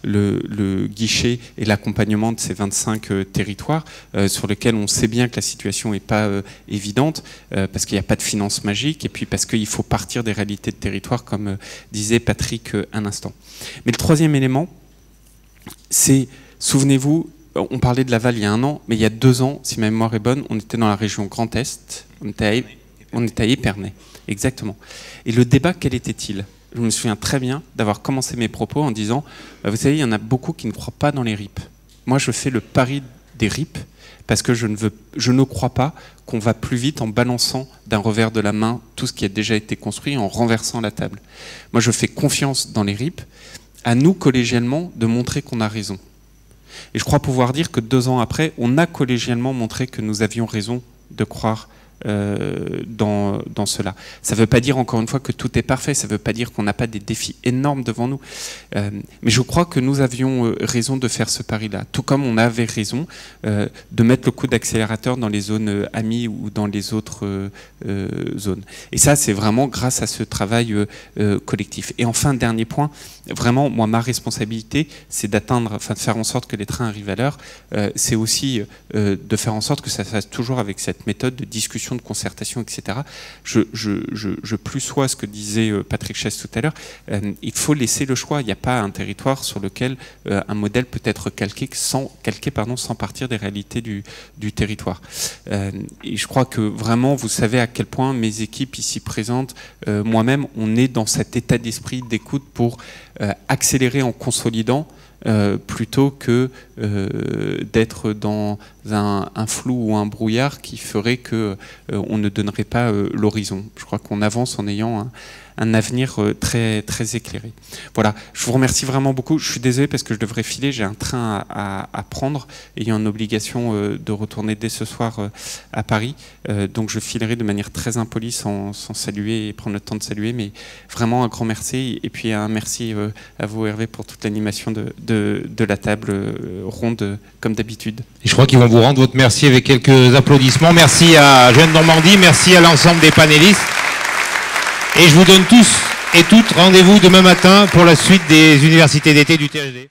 le guichet et l'accompagnement de ces 25 territoires, sur lesquels on sait bien que la situation n'est pas évidente, parce qu'il n'y a pas de finances magiques, et puis parce qu'il faut partir des réalités de territoire, comme disait Patrick un instant. Mais le troisième élément, c'est, souvenez-vous, on parlait de Laval il y a 1 an, mais il y a 2 ans, si ma mémoire est bonne, on était dans la région Grand Est, on était à Épernay, exactement. Et le débat, quel était-il? Je me souviens très bien d'avoir commencé mes propos en disant, vous savez, il y en a beaucoup qui ne croient pas dans les RIP. Moi, je fais le pari des RIP, parce que je ne crois pas qu'on va plus vite en balançant d'un revers de la main tout ce qui a déjà été construit, en renversant la table. Moi, je fais confiance dans les RIP, à nous, collégialement, de montrer qu'on a raison. Et je crois pouvoir dire que 2 ans après, on a collégialement montré que nous avions raison de croire dans cela. Ça ne veut pas dire, encore une fois, que tout est parfait, ça ne veut pas dire qu'on n'a pas des défis énormes devant nous. Mais je crois que nous avions raison de faire ce pari-là, tout comme on avait raison de mettre le coup d'accélérateur dans les zones AMI ou dans les autres zones. Et ça, c'est vraiment grâce à ce travail collectif. Et enfin, dernier point, vraiment, moi, ma responsabilité, c'est d'atteindre, enfin de faire en sorte que les trains arrivent à l'heure, c'est aussi de faire en sorte que ça se fasse toujours avec cette méthode de discussion, de concertation, etc. Je plus sois ce que disait Patrick Chess tout à l'heure, il faut laisser le choix. Il n'y a pas un territoire sur lequel un modèle peut être calqué sans partir des réalités du territoire. Et je crois que vraiment, vous savez à quel point mes équipes ici présentes, moi-même, on est dans cet état d'esprit d'écoute pour accélérer en consolidant, plutôt que d'être dans un flou ou un brouillard qui ferait qu'on ne donnerait pas l'horizon. Je crois qu'on avance en ayant un avenir très, très éclairé. Voilà, je vous remercie vraiment beaucoup. Je suis désolé parce que je devrais filer, j'ai un train à prendre, ayant une obligation de retourner dès ce soir à Paris. Donc je filerai de manière très impolie sans saluer et prendre le temps de saluer, mais vraiment un grand merci. Et puis un merci à vous, Hervé, pour toute l'animation de la table ronde, comme d'habitude. Et je crois qu'ils vont vous rendre votre merci avec quelques applaudissements. Merci à Jeanne Normandie, merci à l'ensemble des panélistes. Et je vous donne tous et toutes rendez-vous demain matin pour la suite des universités d'été du THD.